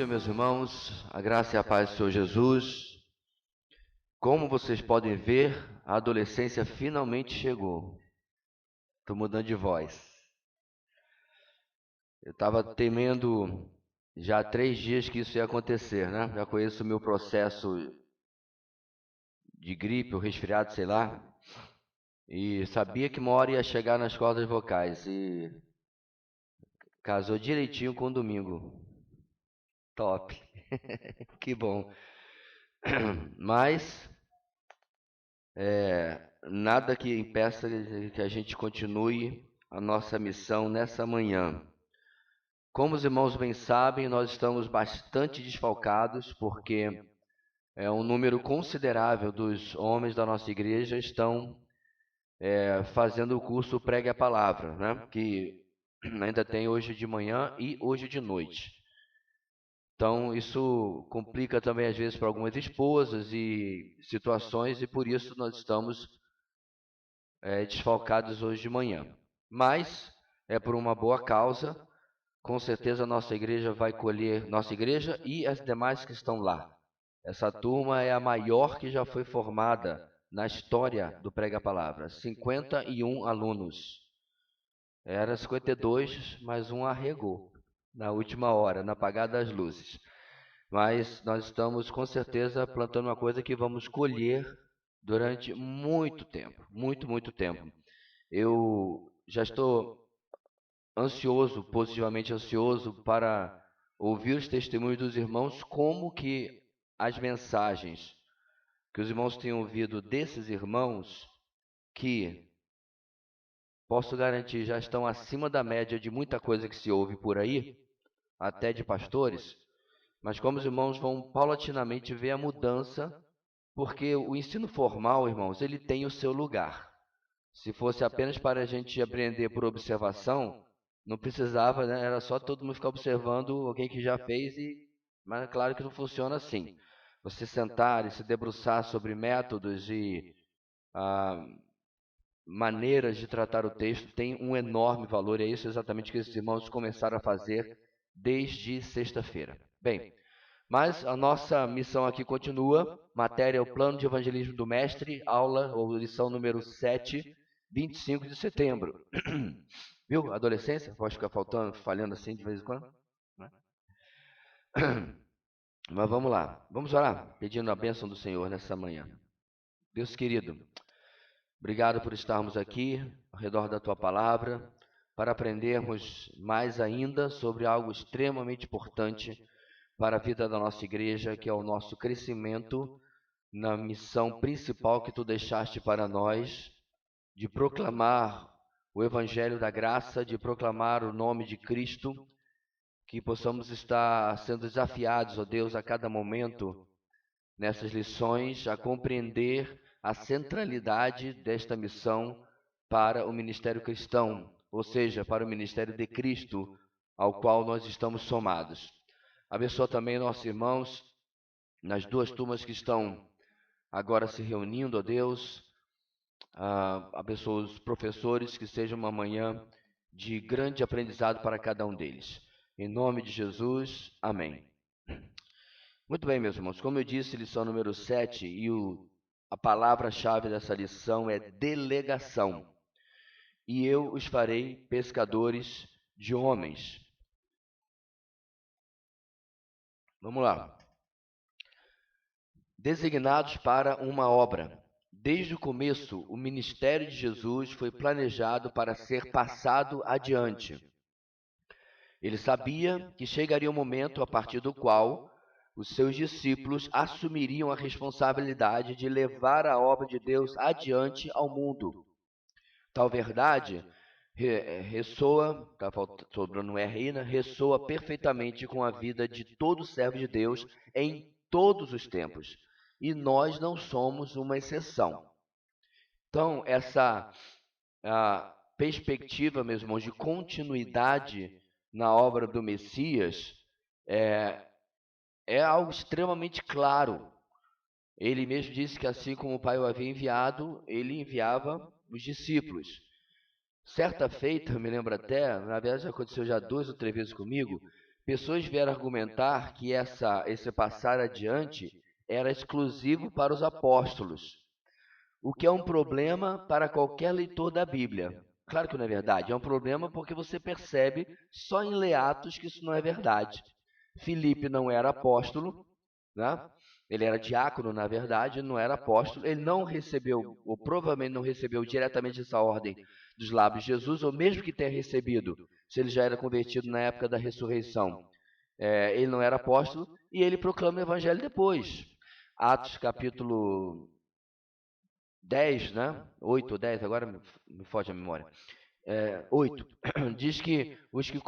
dia, meus irmãos, a graça e a paz do Senhor Jesus. Como vocês podem ver, a adolescência finalmente chegou. Estou mudando de voz. Eu estava temendo já há 3 dias que isso ia acontecer, né? Já conheço o meu processo de gripe ou resfriado, sei lá, e sabia que uma hora ia chegar nas cordas vocais e casou direitinho com o domingo. Top. Que bom. Mas nada que impeça que a gente continue a nossa missão nessa manhã. Como os irmãos bem sabem, nós estamos bastante desfalcados, porque um número considerável dos homens da nossa igreja estão fazendo o curso Pregue a Palavra, né? Que ainda tem hoje de manhã e hoje de noite. Então, isso complica também, às vezes, para algumas esposas e situações, e por isso nós estamos desfalcados hoje de manhã. Mas é por uma boa causa. Com certeza nossa igreja vai colher, nossa igreja e as demais que estão lá. Essa turma é a maior que já foi formada na história do Prega a Palavra. 51 alunos. Era 52, mas um arregou na última hora, na apagada das luzes. Mas nós estamos com certeza plantando uma coisa que vamos colher durante muito tempo, muito tempo. Eu já estou ansioso, positivamente ansioso, para ouvir os testemunhos dos irmãos, como que as mensagens que os irmãos têm ouvido desses irmãos, que, posso garantir, já estão acima da média de muita coisa que se ouve por aí, até de pastores, mas como os irmãos vão paulatinamente ver a mudança, porque o ensino formal, irmãos, ele tem o seu lugar. Se fosse apenas para a gente aprender por observação, não precisava, né? Era só todo mundo ficar observando alguém que já fez, mas é claro que não funciona assim. Você sentar e se debruçar sobre métodos e maneiras de tratar o texto tem um enorme valor, e é isso exatamente que esses irmãos começaram a fazer desde sexta-feira. Bem, mas a nossa missão aqui continua. Matéria é o Plano de Evangelismo do Mestre, aula ou lição número 7, 25 de setembro. Viu? Adolescência? Pode ficar falhando assim de vez em quando? Mas vamos lá. Vamos orar, pedindo a bênção do Senhor nessa manhã. Deus querido, obrigado por estarmos aqui ao redor da Tua Palavra, para aprendermos mais ainda sobre algo extremamente importante para a vida da nossa igreja, que é o nosso crescimento na missão principal que Tu deixaste para nós, de proclamar o Evangelho da Graça, de proclamar o nome de Cristo, que possamos estar sendo desafiados, ó Deus, a cada momento, nessas lições, a compreender a centralidade desta missão para o ministério cristão, ou seja, para o ministério de Cristo, ao qual nós estamos somados. Abençoa também nossos irmãos nas 2 turmas que estão agora se reunindo, ó Deus. Abençoa os professores, que seja uma manhã de grande aprendizado para cada um deles. Em nome de Jesus, amém. Muito bem, meus irmãos, como eu disse, lição número 7, e a palavra-chave dessa lição é delegação. E eu os farei pescadores de homens. Vamos lá. Designados para uma obra. Desde o começo, o ministério de Jesus foi planejado para ser passado adiante. Ele sabia que chegaria um momento a partir do qual os seus discípulos assumiriam a responsabilidade de levar a obra de Deus adiante ao mundo. Tal verdade ressoa, está sobrando um R aí, né? Ressoa perfeitamente com a vida de todo servo de Deus em todos os tempos. E nós não somos uma exceção. Então, essa perspectiva, meus irmãos, de continuidade na obra do Messias é algo extremamente claro. Ele mesmo disse que assim como o Pai o havia enviado, ele enviava os discípulos. Certa feita, eu me lembro até, na verdade já aconteceu já 2 ou 3 vezes comigo, pessoas vieram argumentar que esse passar adiante era exclusivo para os apóstolos, o que é um problema para qualquer leitor da Bíblia. Claro que não é verdade, é um problema porque você percebe só em ler Atos que isso não é verdade. Filipe não era apóstolo, né? Ele era diácono, na verdade, não era apóstolo. Ele não recebeu, ou provavelmente não recebeu diretamente essa ordem dos lábios de Jesus, ou mesmo que tenha recebido, se ele já era convertido na época da ressurreição. Ele não era apóstolo e ele proclama o evangelho depois. Atos capítulo 10, né? 8 ou 10, agora me foge a memória. 8. Diz que os que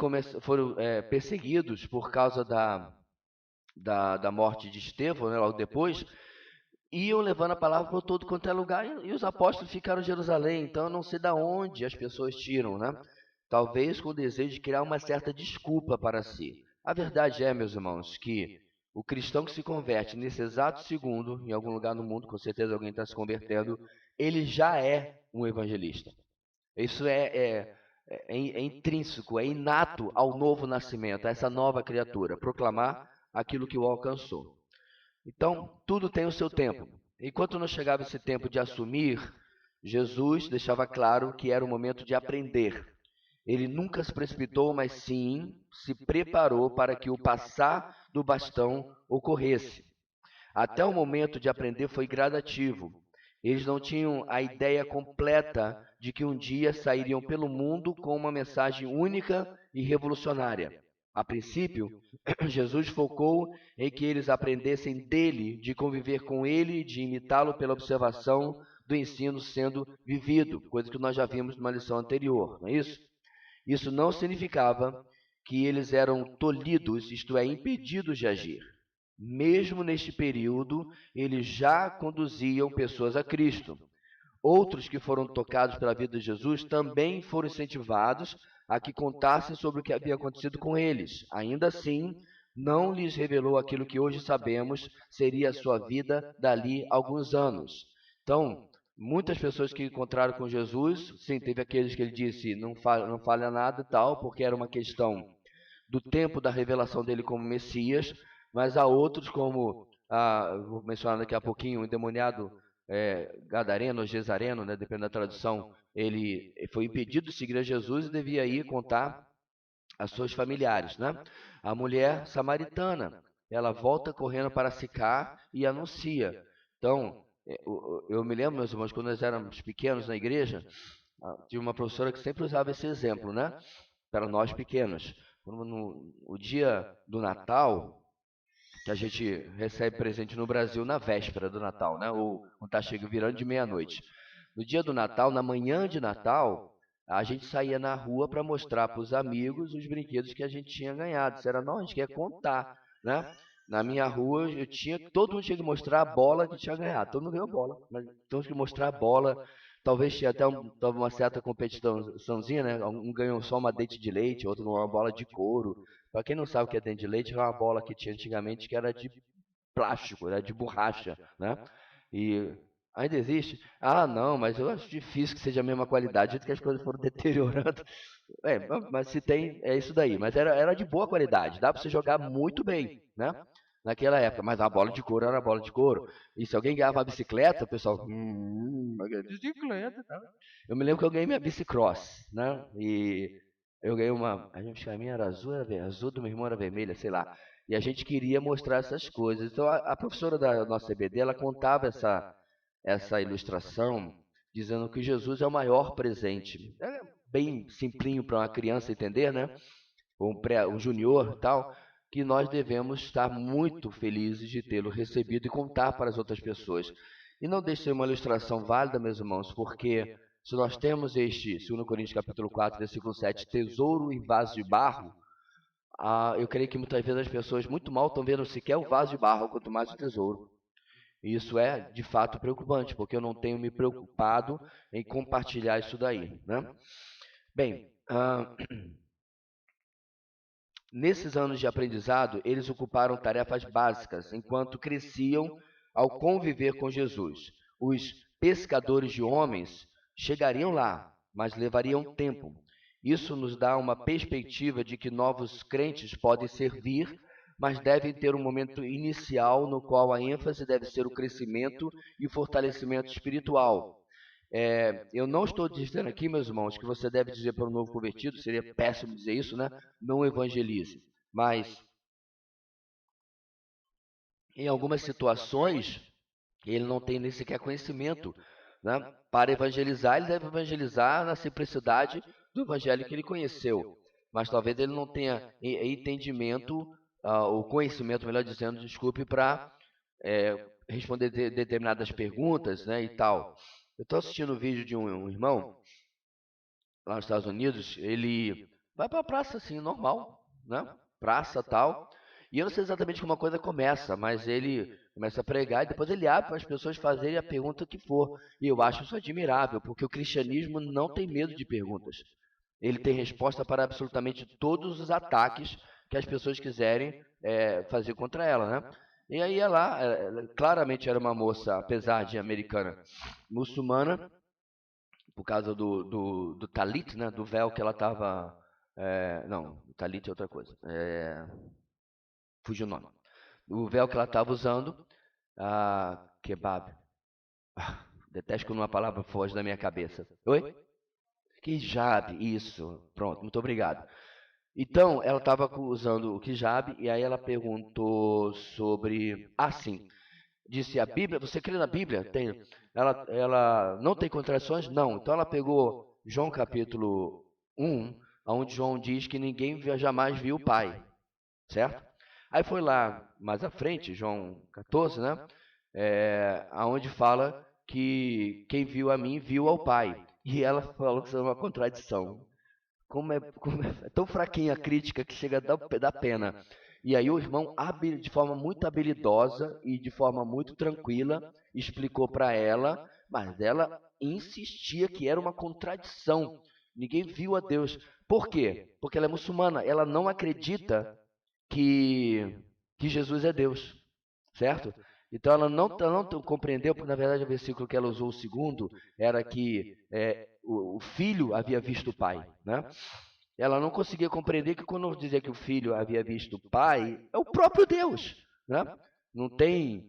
foram perseguidos por causa da morte de Estevão, né, logo depois, iam levando a palavra por todo quanto é lugar, e os apóstolos ficaram em Jerusalém. Então eu não sei de onde as pessoas tiram, né? Talvez com o desejo de criar uma certa desculpa para si. A verdade é, meus irmãos, que o cristão que se converte nesse exato segundo, em algum lugar no mundo, com certeza alguém está se convertendo, ele já é um evangelista. Isso é intrínseco, é inato ao novo nascimento, a essa nova criatura, proclamar aquilo que o alcançou. Então, tudo tem o seu tempo. Enquanto não chegava esse tempo de assumir, Jesus deixava claro que era o momento de aprender. Ele nunca se precipitou, mas sim se preparou para que o passar do bastão ocorresse. Até o momento de aprender foi gradativo. Eles não tinham a ideia completa de que um dia sairiam pelo mundo com uma mensagem única e revolucionária. A princípio, Jesus focou em que eles aprendessem dele, de conviver com ele, de imitá-lo pela observação do ensino sendo vivido, coisa que nós já vimos numa lição anterior, não é isso? Isso não significava que eles eram tolhidos, isto é, impedidos de agir. Mesmo neste período, eles já conduziam pessoas a Cristo. Outros que foram tocados pela vida de Jesus também foram incentivados a que contassem sobre o que havia acontecido com eles. Ainda assim, não lhes revelou aquilo que hoje sabemos seria a sua vida dali a alguns anos. Então, muitas pessoas que encontraram com Jesus, sim, teve aqueles que ele disse, não falha nada e tal, porque era uma questão do tempo da revelação dele como Messias, mas há outros como, vou mencionar daqui a pouquinho, o endemoniado Gadareno ou Gesareno, né, dependendo da tradução, ele foi impedido de seguir a Jesus e devia ir contar a seus familiares, né? A mulher samaritana, ela volta correndo para Sicar e anuncia. Então, eu me lembro, meus irmãos, quando nós éramos pequenos na igreja, tinha uma professora que sempre usava esse exemplo, né? Para nós pequenos. No dia do Natal, que a gente recebe presente no Brasil na véspera do Natal, né? Ou quando está chegando virando de meia-noite. No dia do Natal, na manhã de Natal, a gente saía na rua para mostrar para os amigos os brinquedos que a gente tinha ganhado. Isso era, não, a gente quer contar, né? Na minha rua, todo mundo tinha que mostrar a bola que tinha ganhado. Todo mundo ganhou bola, mas todo mundo tinha que mostrar a bola. Talvez tinha até uma certa competiçãozinha, né? Um ganhou só uma dente de leite, outro uma bola de couro. Para quem não sabe o que é dente de leite, é uma bola que tinha antigamente que era de plástico, era de borracha, né? E ainda existe? Ah, não, mas eu acho difícil que seja a mesma qualidade, do jeito que as coisas foram deteriorando. Mas se tem, é isso daí. Mas era de boa qualidade, dá para você jogar muito bem, né? Naquela época, mas a bola de couro era a bola de couro. E se alguém ganhava a bicicleta, o pessoal, bicicleta, tá? Eu me lembro que eu ganhei minha bicicross, né? E eu ganhei acho que a minha era azul, azul do meu irmão era vermelha, sei lá. E a gente queria mostrar essas coisas. Então a professora da nossa EBD, ela contava essa ilustração, dizendo que Jesus é o maior presente. É bem simplinho para uma criança entender, né? Um junior e tal, que nós devemos estar muito felizes de tê-lo recebido e contar para as outras pessoas. E não deixe de ser uma ilustração válida, meus irmãos, porque se nós temos este, 2 Coríntios capítulo 4, versículo 7, tesouro em vaso de barro, eu creio que muitas vezes as pessoas muito mal estão vendo sequer o vaso de barro, quanto mais o tesouro. E isso é, de fato, preocupante, porque eu não tenho me preocupado em compartilhar isso daí, né? Bem, nesses anos de aprendizado, eles ocuparam tarefas básicas enquanto cresciam ao conviver com Jesus. Os pescadores de homens chegariam lá, mas levariam tempo. Isso nos dá uma perspectiva de que novos crentes podem servir, mas devem ter um momento inicial no qual a ênfase deve ser o crescimento e fortalecimento espiritual. Eu não estou dizendo aqui, meus irmãos, que você deve dizer para um novo convertido, seria péssimo dizer isso, né? Não evangelize. Mas, em algumas situações, ele não tem nem sequer conhecimento, né? Para evangelizar, ele deve evangelizar na simplicidade do evangelho que ele conheceu. Mas talvez ele não tenha entendimento, ou conhecimento, melhor dizendo, desculpe, para responder determinadas perguntas, né, e tal. Eu estou assistindo um vídeo de um irmão lá nos Estados Unidos. Ele vai para a praça assim, normal, né? Praça tal. E eu não sei exatamente como a coisa começa, mas ele começa a pregar e depois ele abre para as pessoas fazerem a pergunta que for. E eu acho isso admirável, porque o cristianismo não tem medo de perguntas. Ele tem resposta para absolutamente todos os ataques que as pessoas quiserem fazer contra ela, né? E aí ela claramente era uma moça, apesar de americana, muçulmana, por causa do talit, né? Do véu que ela estava... não, o talit é outra coisa. Fugiu o nome. O véu que ela estava usando, kebab. Detesto quando uma palavra foge da minha cabeça. Oi? Hijab, isso. Pronto, muito obrigado. Então, ela estava usando o hijab e aí ela perguntou sobre... sim. Disse, a Bíblia, você crê na Bíblia? Tem. Ela não tem contradições? Não. Então ela pegou João capítulo 1, onde João diz que ninguém jamais viu o Pai. Certo? Aí foi lá mais à frente, João 14, né? Onde fala que quem viu a mim viu ao Pai. E ela falou que isso é uma contradição. Como é tão fraquinha a crítica que chega a dar pena. E aí o irmão, de forma muito habilidosa e de forma muito tranquila, explicou para ela, mas ela insistia que era uma contradição. Ninguém viu a Deus. Por quê? Porque ela é muçulmana. Ela não acredita que Jesus é Deus, certo? Então ela não compreendeu, porque na verdade o versículo que ela usou, o segundo, era que o filho havia visto o pai, né? Ela não conseguia compreender que quando dizia que o filho havia visto o pai, é o próprio Deus, né? Não tem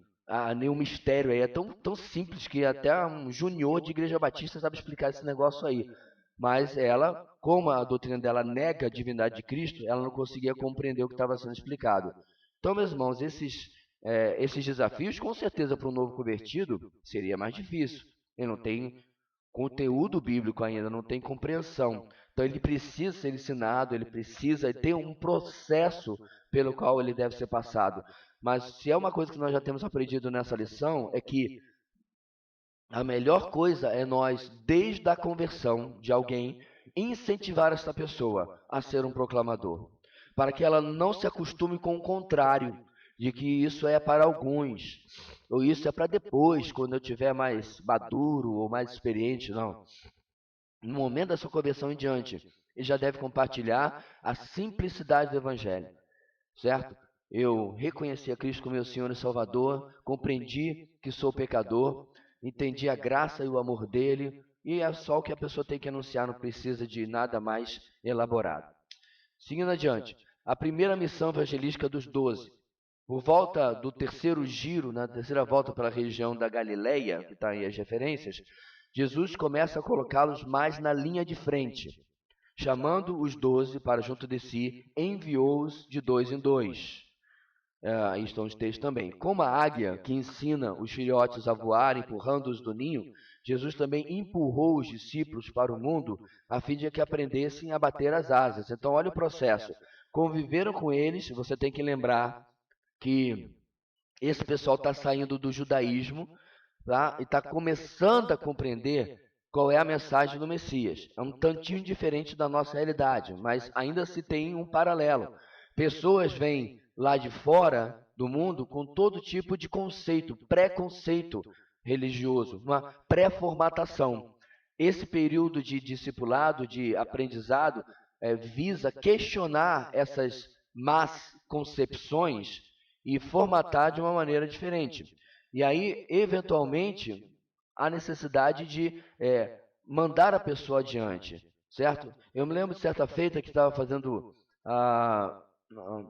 nenhum mistério aí, é tão simples que até um junior de igreja batista sabe explicar esse negócio aí. Mas ela, como a doutrina dela nega a divindade de Cristo, ela não conseguia compreender o que estava sendo explicado. Então, meus irmãos, esses desafios, com certeza, para um novo convertido, seria mais difícil. Ele não tem conteúdo bíblico ainda, não tem compreensão. Então, ele precisa ser ensinado, ele precisa ter um processo pelo qual ele deve ser passado. Mas se é uma coisa que nós já temos aprendido nessa lição, é que a melhor coisa é nós, desde a conversão de alguém, incentivar essa pessoa a ser um proclamador, para que ela não se acostume com o contrário, de que isso é para alguns, ou isso é para depois, quando eu tiver mais maduro ou mais experiente. Não. No momento da sua conversão em diante, ele já deve compartilhar a simplicidade do Evangelho, certo? Eu reconheci a Cristo como meu Senhor e Salvador, compreendi que sou pecador, entendi a graça e o amor dele, e é só o que a pessoa tem que anunciar, não precisa de nada mais elaborado. Seguindo adiante, a primeira missão evangelística dos 12. Por volta do terceiro giro, na terceira volta pela região da Galileia, que está aí as referências, Jesus começa a colocá-los mais na linha de frente. Chamando os 12 para junto de si, enviou-os de 2 em 2. Aí estão os textos também. Como a águia que ensina os filhotes a voar, empurrando-os do ninho, Jesus também empurrou os discípulos para o mundo, a fim de que aprendessem a bater as asas. Então, olha o processo. Conviveram com eles, você tem que lembrar que esse pessoal está saindo do judaísmo, tá? E está começando a compreender qual é a mensagem do Messias. É um tantinho diferente da nossa realidade, mas ainda se tem um paralelo. Pessoas vêm lá de fora do mundo com todo tipo de conceito, preconceito religioso, uma pré-formatação. Esse período de discipulado, de aprendizado, visa questionar essas más concepções e formatar de uma maneira diferente. E aí, eventualmente, há necessidade de mandar a pessoa adiante. certo? Eu me lembro de certa feita que estava fazendo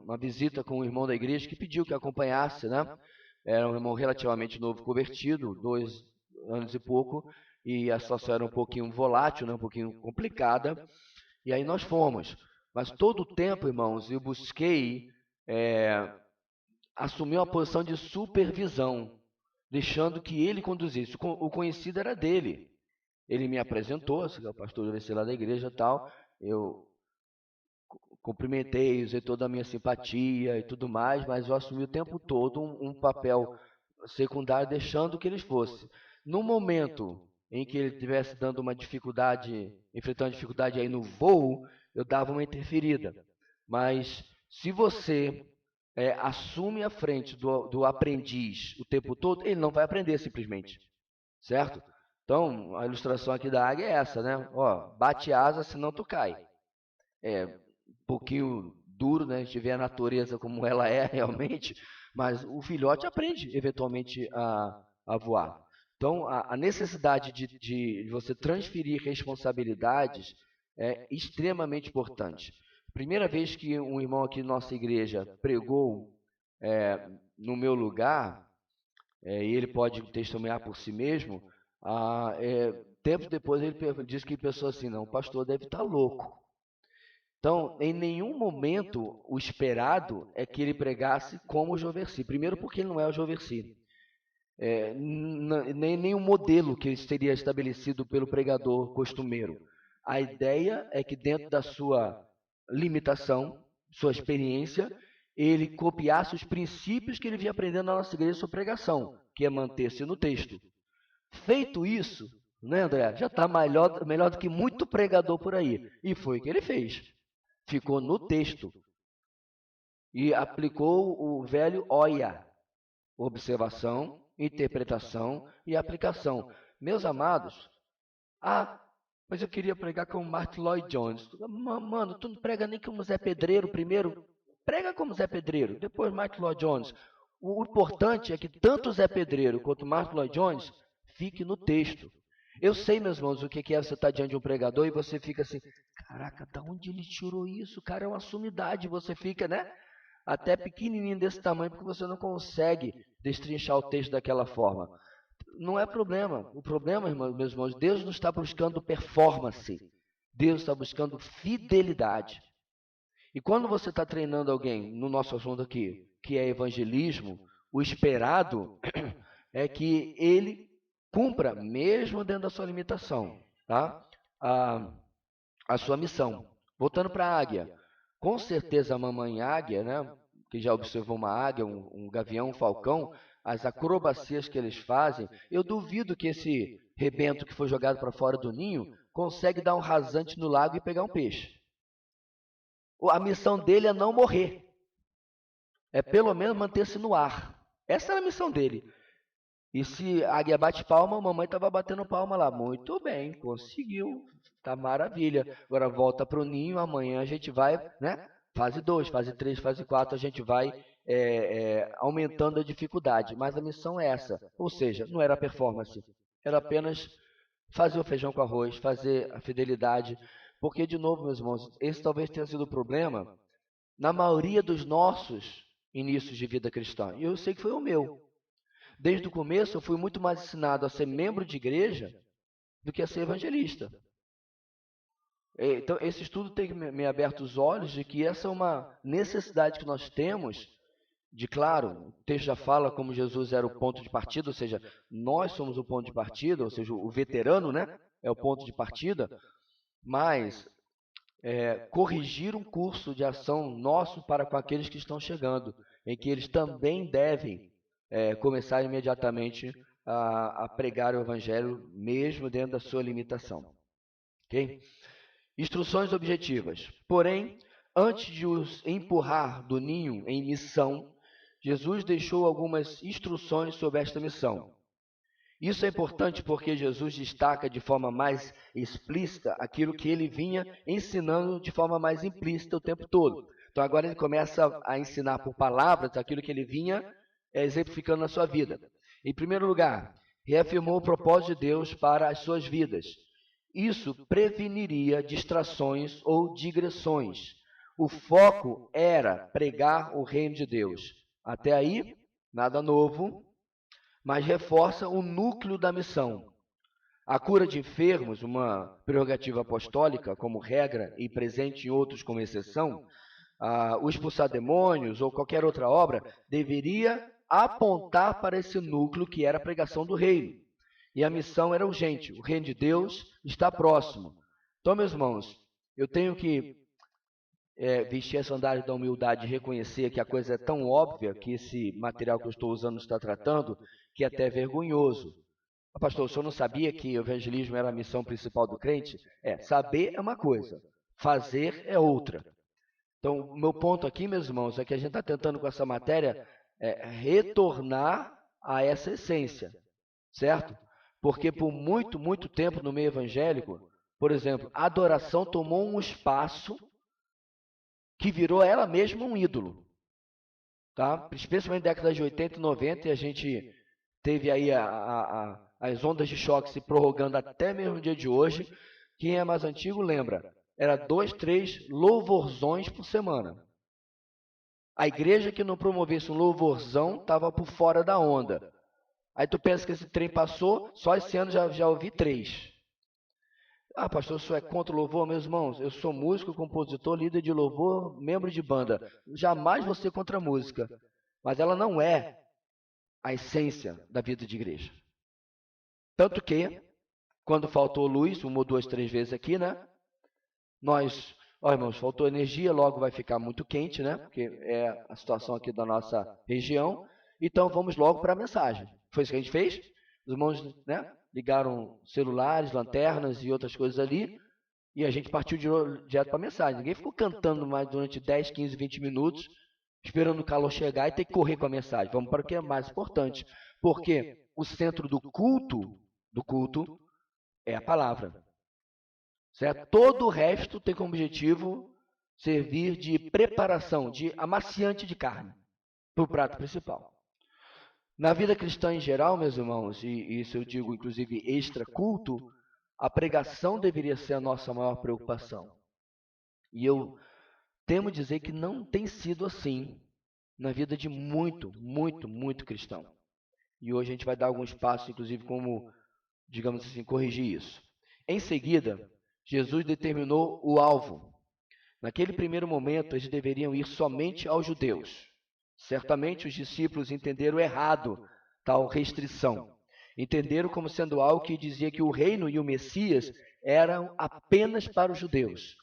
uma visita com um irmão da igreja que pediu que acompanhasse, né? Era um irmão relativamente novo convertido, 2 anos e pouco, e a situação era um pouquinho volátil, né? Um pouquinho complicada, e aí nós fomos. Mas todo o tempo, irmãos, eu busquei assumir uma posição de supervisão, deixando que ele conduzisse. O conhecido era dele. Ele me apresentou, que é o pastor lá da igreja e tal. Eu cumprimentei, usei toda a minha simpatia e tudo mais, mas eu assumi o tempo todo um papel secundário, deixando que ele fosse. No momento em que ele estivesse dando uma dificuldade, enfrentando dificuldade aí no voo, eu dava uma interferida. Mas se você assume a frente do aprendiz o tempo todo, ele não vai aprender simplesmente, certo? Então, a ilustração aqui da águia é essa, né? Ó, bate asa, senão tu cai. É um pouquinho duro, né? A gente vê a natureza como ela é realmente, mas o filhote aprende eventualmente a voar. Então, a necessidade de você transferir responsabilidades é extremamente importante. Primeira vez que um irmão aqui na nossa igreja pregou no meu lugar, e ele pode testemunhar por si mesmo, tempo depois ele disse que pensou assim, não, o pastor deve estar louco. Então, em nenhum momento o esperado é que ele pregasse como o Joversi. Primeiro porque ele não é o Joversi. Nem o modelo que seria estabelecido pelo pregador costumeiro. A ideia é que dentro da sua limitação, sua experiência, ele copiasse os princípios que ele vinha aprendendo na nossa igreja sobre pregação, que é manter-se no texto. Feito isso, né, André? Já está melhor do que muito pregador por aí. E foi o que ele fez. Ficou no texto. E aplicou o velho OIA. Observação, interpretação e aplicação. Meus amados, mas eu queria pregar como Martin Lloyd Jones. Mano, tu não prega nem como Zé Pedreiro primeiro. Prega como Zé Pedreiro, depois Martin Lloyd Jones. O importante é que tanto Zé Pedreiro quanto Martin Lloyd Jones fique no texto. Eu sei, meus irmãos, o que é você estar diante de um pregador e você fica assim, caraca, da onde ele tirou isso? Cara, é uma sumidade. Você fica, né? Até pequenininho desse tamanho, porque você não consegue destrinchar o texto daquela forma. Não é problema. O problema, meus irmãos, Deus não está buscando performance. Deus está buscando fidelidade. E quando você está treinando alguém, no nosso assunto aqui, que é evangelismo, o esperado é que ele cumpra, mesmo dentro da sua limitação, tá? a sua missão. Voltando para a águia. Com certeza a mamãe águia, né, que já observou uma águia, um gavião, um falcão, as acrobacias que eles fazem, eu duvido que esse rebento que foi jogado para fora do ninho consegue dar um rasante no lago e pegar um peixe. A missão dele é não morrer. É pelo menos manter-se no ar. Essa era a missão dele. E se a águia bate palma, a mamãe estava batendo palma lá. Muito bem, conseguiu. Tá maravilha. Agora volta para o ninho, amanhã a gente vai, né? Fase 2, fase 3, fase 4, a gente vai aumentando a dificuldade. Mas a missão é essa. Ou seja, não era performance. Era apenas fazer o feijão com arroz, fazer a fidelidade. Porque, de novo, meus irmãos, esse talvez tenha sido o problema na maioria dos nossos inícios de vida cristã. E eu sei que foi o meu. Desde o começo, eu fui muito mais ensinado a ser membro de igreja do que a ser evangelista. Então, esse estudo tem me aberto os olhos de que essa é uma necessidade que nós temos de, claro, o texto já fala como Jesus era o ponto de partida, ou seja, nós somos o ponto de partida, ou seja, o veterano, né, é o ponto de partida, mas corrigir um curso de ação nosso para com aqueles que estão chegando, em que eles também devem começar imediatamente a pregar o evangelho, mesmo dentro da sua limitação. Ok? Instruções objetivas. Porém, antes de os empurrar do ninho em missão, Jesus deixou algumas instruções sobre esta missão. Isso é importante porque Jesus destaca de forma mais explícita aquilo que ele vinha ensinando de forma mais implícita o tempo todo. Então agora ele começa a ensinar por palavras aquilo que ele vinha exemplificando na sua vida. Em primeiro lugar, reafirmou o propósito de Deus para as suas vidas. Isso preveniria distrações ou digressões. O foco era pregar o reino de Deus. Até aí, nada novo, mas reforça o núcleo da missão. A cura de enfermos, uma prerrogativa apostólica como regra e presente em outros como exceção, o expulsar demônios ou qualquer outra obra, deveria apontar para esse núcleo que era a pregação do reino. E a missão era urgente, o reino de Deus está próximo. Então, meus irmãos, eu tenho que vestir a sandália da humildade e reconhecer que a coisa é tão óbvia que esse material que eu estou usando está tratando, que é até vergonhoso. Pastor, o senhor não sabia que o evangelismo era a missão principal do crente? Saber é uma coisa, fazer é outra. Então, o meu ponto aqui, meus irmãos, é que a gente está tentando com essa matéria retornar a essa essência, certo? Porque por muito, muito tempo no meio evangélico, por exemplo, a adoração tomou um espaço que virou ela mesma um ídolo, tá? Especialmente na década de 80 e 90, e a gente teve aí as ondas de choque se prorrogando até mesmo no dia de hoje. Quem é mais antigo lembra, era 2, 3 louvorzões por semana. A igreja que não promovesse um louvorzão estava por fora da onda. Aí tu pensa que esse trem passou, só esse ano já ouvi 3. Pastor, o senhor é contra o louvor? Meus irmãos, eu sou músico, compositor, líder de louvor, membro de banda. Jamais vou ser contra a música. Mas ela não é a essência da vida de igreja. Tanto que, quando faltou luz, 1 ou 2, 3 vezes aqui, né? Irmãos, faltou energia, logo vai ficar muito quente, né? Porque é a situação aqui da nossa região. Então, vamos logo para a mensagem. Foi isso que a gente fez? Os irmãos, né, ligaram celulares, lanternas e outras coisas ali, e a gente partiu direto para a mensagem. Ninguém ficou cantando mais durante 10, 15, 20 minutos, esperando o calor chegar e ter que correr com a mensagem. Vamos para o que é mais importante. Porque o centro do culto é a palavra. Certo? Todo o resto tem como objetivo servir de preparação, de amaciante de carne para o prato principal. Na vida cristã em geral, meus irmãos, e isso eu digo inclusive extra culto, a pregação deveria ser a nossa maior preocupação. E eu temo dizer que não tem sido assim na vida de muito, muito, muito cristão. E hoje a gente vai dar alguns passos, inclusive, como, digamos assim, corrigir isso. Em seguida, Jesus determinou o alvo. Naquele primeiro momento, eles deveriam ir somente aos judeus. Certamente os discípulos entenderam errado tal restrição. Entenderam como sendo algo que dizia que o reino e o Messias eram apenas para os judeus.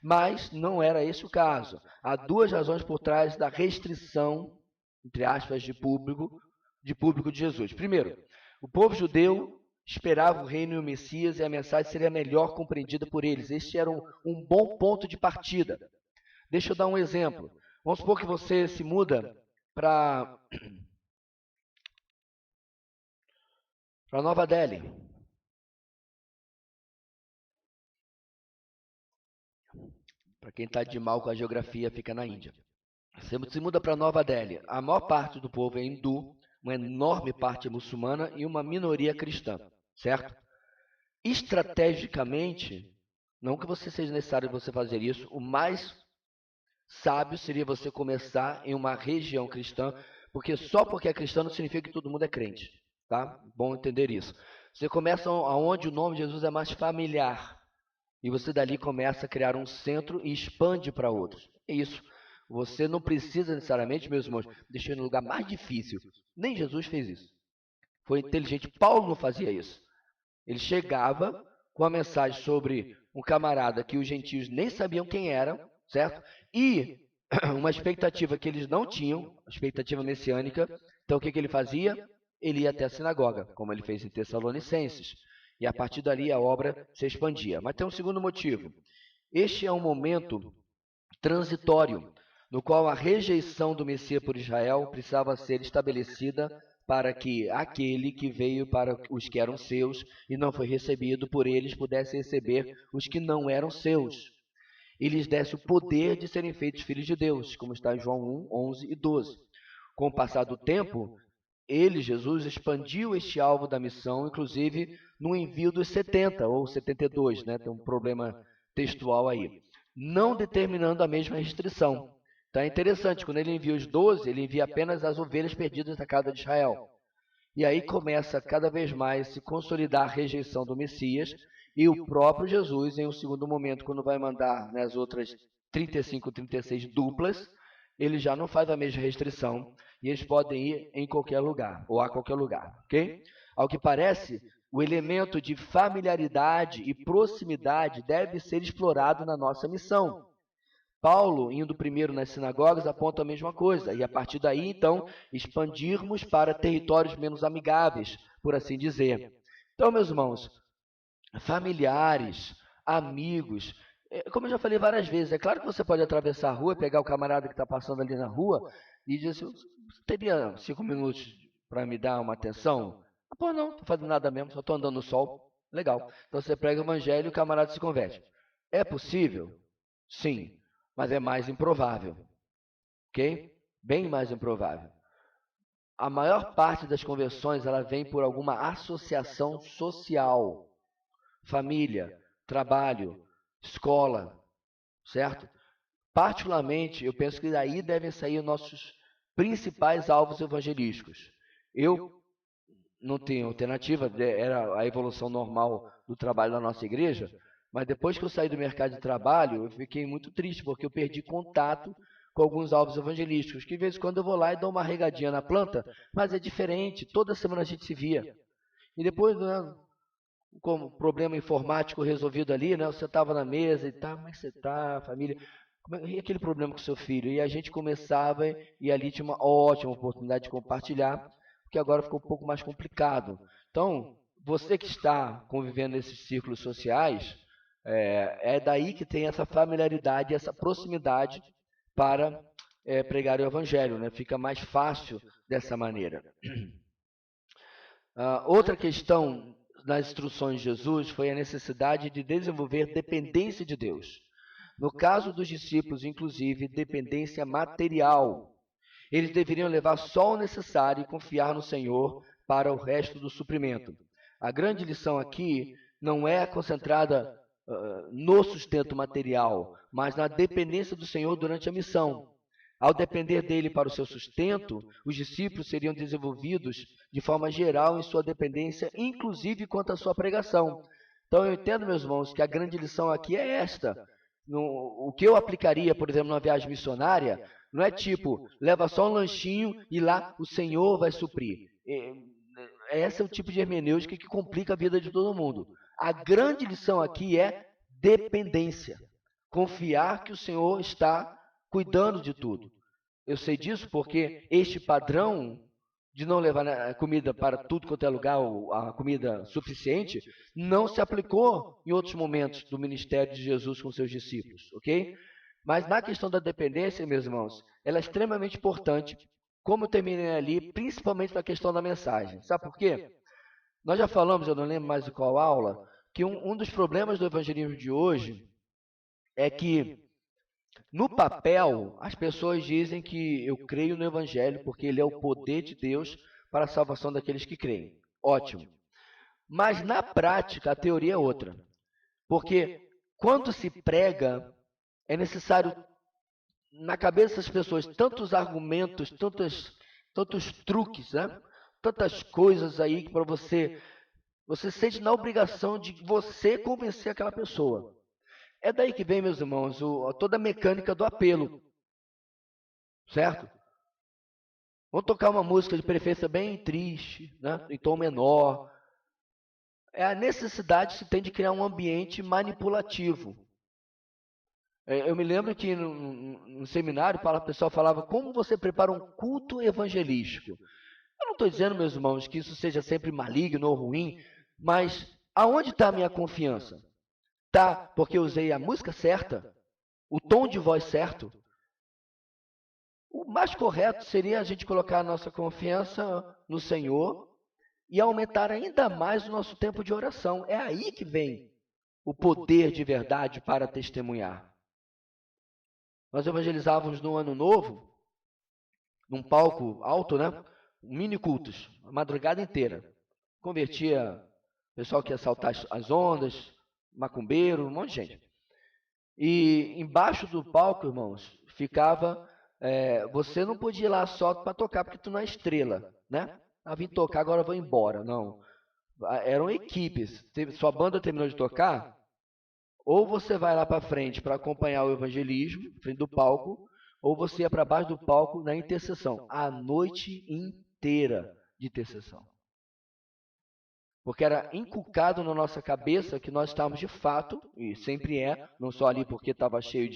Mas não era esse o caso. Há duas razões por trás da restrição, entre aspas, de público de Jesus. Primeiro, o povo judeu esperava o reino e o Messias e a mensagem seria melhor compreendida por eles. Este era um bom ponto de partida. Deixa eu dar um exemplo. Vamos supor que você se muda para Nova Delhi. Para quem está de mal com a geografia, fica na Índia. Você se muda para Nova Delhi. A maior parte do povo é hindu, uma enorme parte é muçulmana e uma minoria cristã, certo? Estrategicamente, não que você seja necessário você fazer isso, o mais sábio seria você começar em uma região cristã, porque só porque é cristão não significa que todo mundo é crente, tá? Bom entender isso. Você começa aonde o nome de Jesus é mais familiar, e você dali começa a criar um centro e expande para outros. É isso. Você não precisa necessariamente, meus irmãos, deixar no lugar mais difícil. Nem Jesus fez isso. Foi inteligente. Paulo não fazia isso. Ele chegava com a mensagem sobre um camarada que os gentios nem sabiam quem era, certo? E uma expectativa que eles não tinham, expectativa messiânica. Então o que ele fazia? Ele ia até a sinagoga, como ele fez em Tessalonicenses. E a partir dali a obra se expandia. Mas tem um segundo motivo. Este é um momento transitório, no qual a rejeição do Messias por Israel precisava ser estabelecida para que aquele que veio para os que eram seus e não foi recebido por eles pudesse receber os que não eram seus. E lhes desse o poder de serem feitos filhos de Deus, como está em João 1, 11 e 12. Com o passar do tempo, ele, Jesus, expandiu este alvo da missão, inclusive no envio dos 70 ou 72, né? Tem um problema textual aí, não determinando a mesma restrição. Então é interessante, quando ele envia os 12, ele envia apenas as ovelhas perdidas da casa de Israel. E aí começa cada vez mais a se consolidar a rejeição do Messias, e o próprio Jesus, em um segundo momento, quando vai mandar, né, as outras 35, 36 duplas, ele já não faz a mesma restrição, e eles podem ir em qualquer lugar, ou a qualquer lugar, ok? Ao que parece, o elemento de familiaridade e proximidade deve ser explorado na nossa missão. Paulo, indo primeiro nas sinagogas, aponta a mesma coisa, e a partir daí, então, expandirmos para territórios menos amigáveis, por assim dizer. Então, meus irmãos, familiares, amigos, como eu já falei várias vezes, é claro que você pode atravessar a rua, pegar o camarada que está passando ali na rua e dizer assim, você teria 5 minutos para me dar uma atenção? Ah, pô, não, estou fazendo nada mesmo, só estou andando no sol. Legal. Então você prega o evangelho e o camarada se converte. É possível? Sim, mas é mais improvável, ok? Bem mais improvável. A maior parte das conversões ela vem por alguma associação social, família, trabalho, escola, certo? Particularmente, eu penso que daí devem sair nossos principais alvos evangelísticos. Eu não tenho alternativa, era a evolução normal do trabalho da nossa igreja, mas depois que eu saí do mercado de trabalho, eu fiquei muito triste, porque eu perdi contato com alguns alvos evangelísticos, que de vez em quando eu vou lá e dou uma regadinha na planta, mas é diferente, toda semana a gente se via. E depois, né, com o problema informático resolvido ali, né, você estava na mesa e tá, como é que você está, família? E aquele problema com seu filho? E a gente começava e ali tinha uma ótima oportunidade de compartilhar, porque agora ficou um pouco mais complicado. Então, você que está convivendo nesses círculos sociais, é daí que tem essa familiaridade, essa proximidade para pregar o evangelho, né? Fica mais fácil dessa maneira. Outra questão nas instruções de Jesus foi a necessidade de desenvolver dependência de Deus. No caso dos discípulos, inclusive, dependência material. Eles deveriam levar só o necessário e confiar no Senhor para o resto do suprimento. A grande lição aqui não é concentrada no sustento material, mas na dependência do Senhor durante a missão. Ao depender dele para o seu sustento, os discípulos seriam desenvolvidos de forma geral em sua dependência, inclusive quanto à sua pregação. Então eu entendo, meus irmãos, que a grande lição aqui é esta. O que eu aplicaria, por exemplo, numa viagem missionária, não é tipo, leva só um lanchinho e lá o Senhor vai suprir. Esse é o tipo de hermenêutica que complica a vida de todo mundo. A grande lição aqui é dependência. Confiar que o Senhor está cuidando de tudo. Eu sei disso porque este padrão de não levar comida para tudo quanto é lugar, a comida suficiente, não se aplicou em outros momentos do ministério de Jesus com seus discípulos, ok? Mas na questão da dependência, meus irmãos, ela é extremamente importante, como eu terminei ali, principalmente na questão da mensagem. Sabe por quê? Nós já falamos, eu não lembro mais de qual aula, que um dos problemas do evangelismo de hoje é que no papel, as pessoas dizem que eu creio no Evangelho porque ele é o poder de Deus para a salvação daqueles que creem. Ótimo. Mas na prática, a teoria é outra. Porque quando se prega, é necessário, na cabeça das pessoas, tantos argumentos, tantos truques, né? Tantas coisas aí que para você se sente na obrigação de você convencer aquela pessoa. É daí que vem, meus irmãos, toda a mecânica do apelo, certo? Vamos tocar uma música de preferência bem triste, né? Em tom menor. É a necessidade que se tem de criar um ambiente manipulativo. Eu me lembro que no seminário o pessoal falava como você prepara um culto evangelístico. Eu não estou dizendo, meus irmãos, que isso seja sempre maligno ou ruim, mas aonde está a minha confiança? Tá, porque eu usei a música certa, o tom de voz certo. O mais correto seria a gente colocar a nossa confiança no Senhor e aumentar ainda mais o nosso tempo de oração. É aí que vem o poder de verdade para testemunhar. Nós evangelizávamos no Ano Novo, num palco alto, né? mini cultos, a madrugada inteira. Convertia pessoal que ia assaltar as ondas, macumbeiro, um monte de gente. E embaixo do palco, irmãos, ficava. Você não podia ir lá só para tocar, porque tu não é estrela, né? Ah, vim tocar, agora eu vou embora. Não. Eram equipes. Sua banda terminou de tocar, ou você vai lá para frente para acompanhar o evangelismo, frente do palco, ou você ia para baixo do palco na intercessão, a noite inteira de intercessão. Porque era inculcado na nossa cabeça que nós estávamos de fato, e sempre não só ali porque estava cheio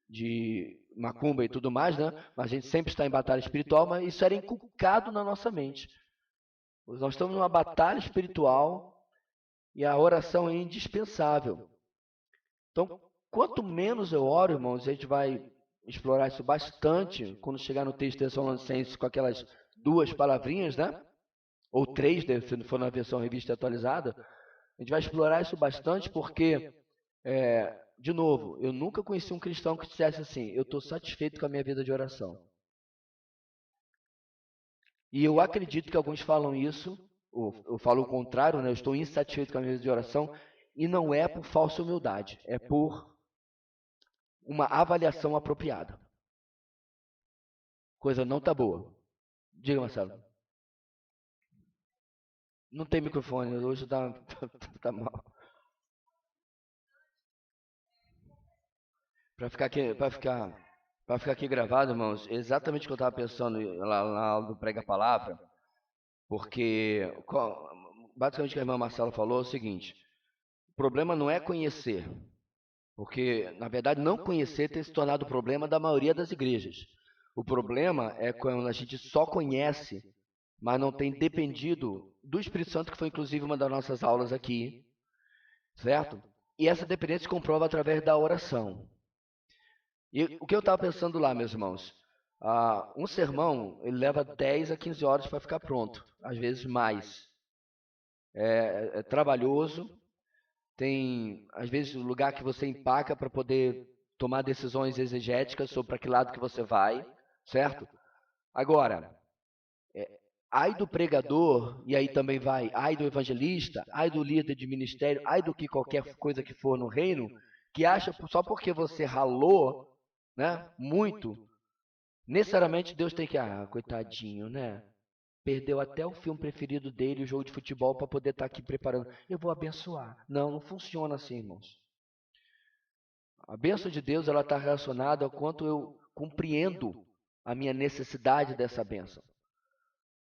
de macumba e tudo mais, né? Mas a gente sempre está em batalha espiritual, mas isso era inculcado na nossa mente. Nós estamos numa batalha espiritual e a oração é indispensável. Então, quanto menos eu oro, irmãos, a gente vai explorar isso bastante quando chegar no texto de Tessalonicenses com aquelas 2 palavrinhas, né? Ou 3, se for na versão revista atualizada. A gente vai explorar isso bastante porque, de novo, eu nunca conheci um cristão que dissesse assim, eu estou satisfeito com a minha vida de oração. E eu acredito que alguns falam isso, ou eu falo o contrário, né? Eu estou insatisfeito com a minha vida de oração, e não é por falsa humildade, é por uma avaliação apropriada. Coisa não tá boa. Diga, Marcelo. Não tem microfone, hoje tá mal. Para ficar aqui gravado, irmãos, exatamente o que eu estava pensando lá na aula do Prega a Palavra, porque basicamente o que a irmã Marcela falou é o seguinte: o problema não é conhecer, porque na verdade não conhecer tem se tornado o problema da maioria das igrejas. O problema é quando a gente só conhece, mas não tem dependido do Espírito Santo, que foi inclusive uma das nossas aulas aqui, certo? E essa dependência se comprova através da oração. E o que eu estava pensando lá, meus irmãos? Um sermão, ele leva 10 a 15 horas para ficar pronto, às vezes mais. É trabalhoso, tem, às vezes, o lugar que você empaca para poder tomar decisões exegéticas sobre para que lado que você vai, certo? Agora, ai do pregador, e aí também vai, ai do evangelista, ai do líder de ministério, ai do que qualquer coisa que for no reino, que acha só porque você ralou, né, muito, necessariamente Deus tem que, coitadinho, né? Perdeu até o filme preferido dele, o jogo de futebol, para poder estar aqui preparando. Eu vou abençoar. Não, não funciona assim, irmãos. A bênção de Deus, ela está relacionada ao quanto eu compreendo a minha necessidade dessa bênção.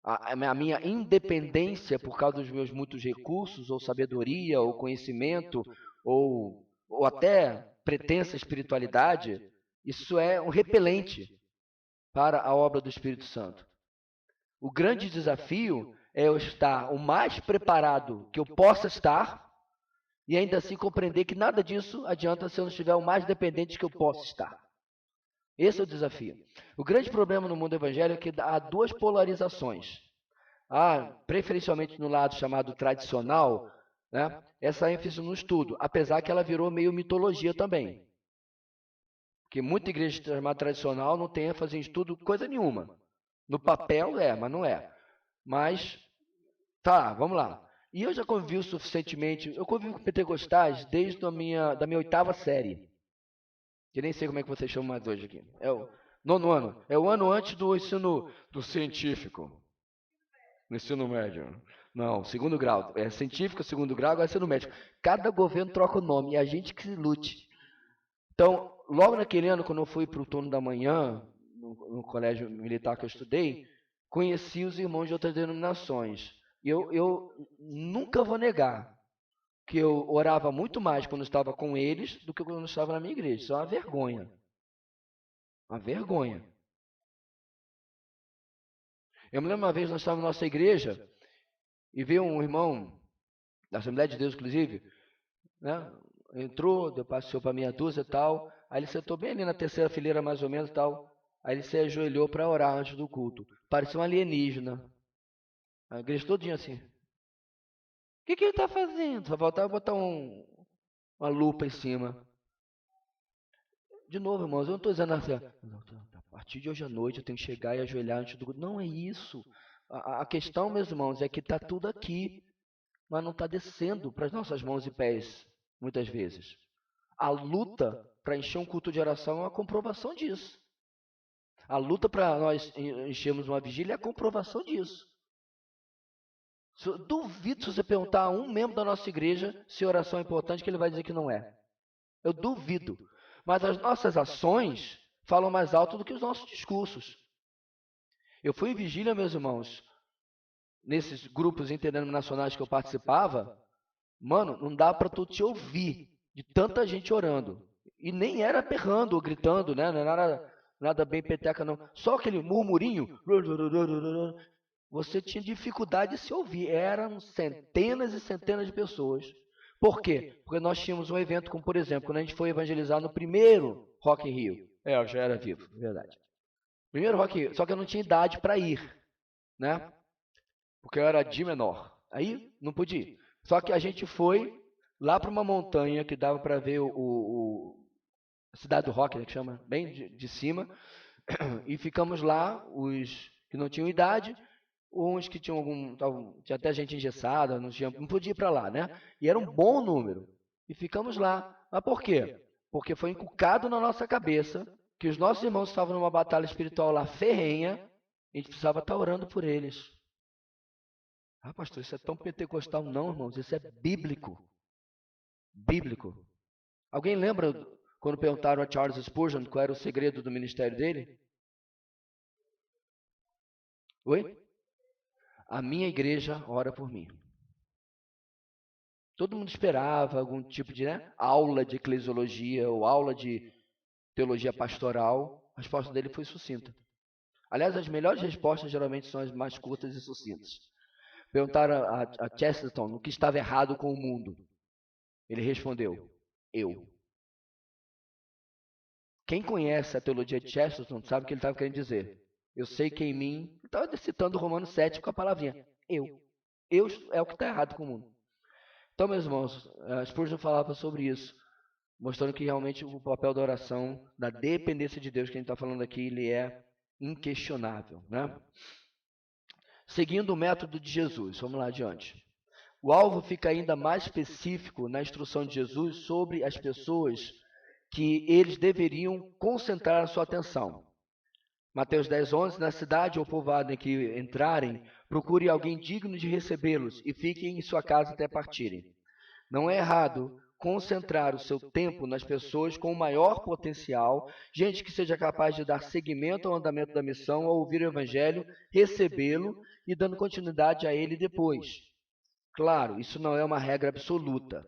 A minha independência por causa dos meus muitos recursos, ou sabedoria, ou conhecimento, ou até pretensa espiritualidade, isso é um repelente para a obra do Espírito Santo. O grande desafio é eu estar o mais preparado que eu possa estar e ainda assim compreender que nada disso adianta se eu não estiver o mais dependente que eu possa estar. Esse é o desafio. O grande problema no mundo evangélico é que há 2 polarizações. Preferencialmente no lado chamado tradicional, né, essa ênfase no estudo, apesar que ela virou meio mitologia também. Porque muita igreja chamada tradicional não tem ênfase em estudo coisa nenhuma. No papel mas não é. Mas, tá, vamos lá. E eu já convivi o suficientemente, eu convivo com pentecostais desde da minha 8ª série. Que nem sei como é que vocês chamam mais hoje aqui. É o 9º ano. É o ano antes do ensino do científico. No ensino médio. Não, 2º grau. É científico, 2º grau, agora é ensino médio. Cada governo troca o nome e a gente que se lute. Então, logo naquele ano, quando eu fui para o turno da manhã, no colégio militar que eu estudei, conheci os irmãos de outras denominações. E eu nunca vou negar que eu orava muito mais quando estava com eles do que quando estava na minha igreja. Isso é uma vergonha. Uma vergonha. Eu me lembro uma vez, nós estávamos na nossa igreja e veio um irmão, da Assembleia de Deus, inclusive, né? Entrou, passou para meia dúzia e tal. Aí ele sentou bem ali na 3ª fileira, mais ou menos, tal. Aí ele se ajoelhou para orar antes do culto. Parecia um alienígena. A igreja todinha assim. O que ele está fazendo? Só faltava botar uma lupa em cima. De novo, irmãos, eu não estou dizendo assim, a partir de hoje à noite eu tenho que chegar e ajoelhar antes do culto. Não é isso. A questão, meus irmãos, é que está tudo aqui, mas não está descendo para as nossas mãos e pés, muitas vezes. A luta para encher um culto de oração é uma comprovação disso. A luta para nós enchermos uma vigília é a comprovação disso. Duvido se você perguntar a um membro da nossa igreja se oração é importante, que ele vai dizer que não é. Eu duvido. Mas as nossas ações falam mais alto do que os nossos discursos. Eu fui em vigília, meus irmãos, nesses grupos interdenominacionais que eu participava, mano, não dá para tu te ouvir de tanta gente orando. E nem era berrando ou gritando, né? Não era nada bem peteca, não. Só aquele murmurinho. Você tinha dificuldade de se ouvir. Eram centenas e centenas de pessoas. Por quê? Porque nós tínhamos um evento como, por exemplo, quando a gente foi evangelizar no primeiro Rock in Rio. Eu já era vivo, verdade. Primeiro Rock in Rio, só que eu não tinha idade para ir, né? Porque eu era de menor. Aí não podia ir. Só que a gente foi lá para uma montanha que dava para ver a cidade do rock, né, que chama, bem de cima. E ficamos lá, os que não tinham idade, uns que tinham tinha até gente engessada, não podia ir para lá, né? E era um bom número. E ficamos lá. Mas por quê? Porque foi inculcado na nossa cabeça que os nossos irmãos estavam numa batalha espiritual lá ferrenha, e a gente precisava estar orando por eles. Ah, pastor, isso é tão pentecostal. Não, irmãos, isso é bíblico. Bíblico. Alguém lembra quando perguntaram a Charles Spurgeon qual era o segredo do ministério dele? Oi? A minha igreja ora por mim. Todo mundo esperava algum tipo de aula de eclesiologia ou aula de teologia pastoral. A resposta dele foi sucinta. Aliás, as melhores respostas geralmente são as mais curtas e sucintas. Perguntaram a Chesterton o que estava errado com o mundo. Ele respondeu: eu. Quem conhece a teologia de Chesterton sabe o que ele estava querendo dizer. Eu sei que em mim... Ele estava citando Romanos 7 com a palavrinha. Eu. Eu é o que está errado com o mundo. Então, meus irmãos, Spurgeon falava sobre isso, mostrando que realmente o papel da oração, da dependência de Deus que a gente está falando aqui, ele é inquestionável, né? Seguindo o método de Jesus, vamos lá adiante. O alvo fica ainda mais específico na instrução de Jesus sobre as pessoas que eles deveriam concentrar a sua atenção. Mateus 10:11, na cidade ou povoado em que entrarem, procure alguém digno de recebê-los e fiquem em sua casa até partirem. Não é errado concentrar o seu tempo nas pessoas com o maior potencial, gente que seja capaz de dar seguimento ao andamento da missão, ao ouvir o evangelho, recebê-lo e dando continuidade a ele depois. Claro, isso não é uma regra absoluta.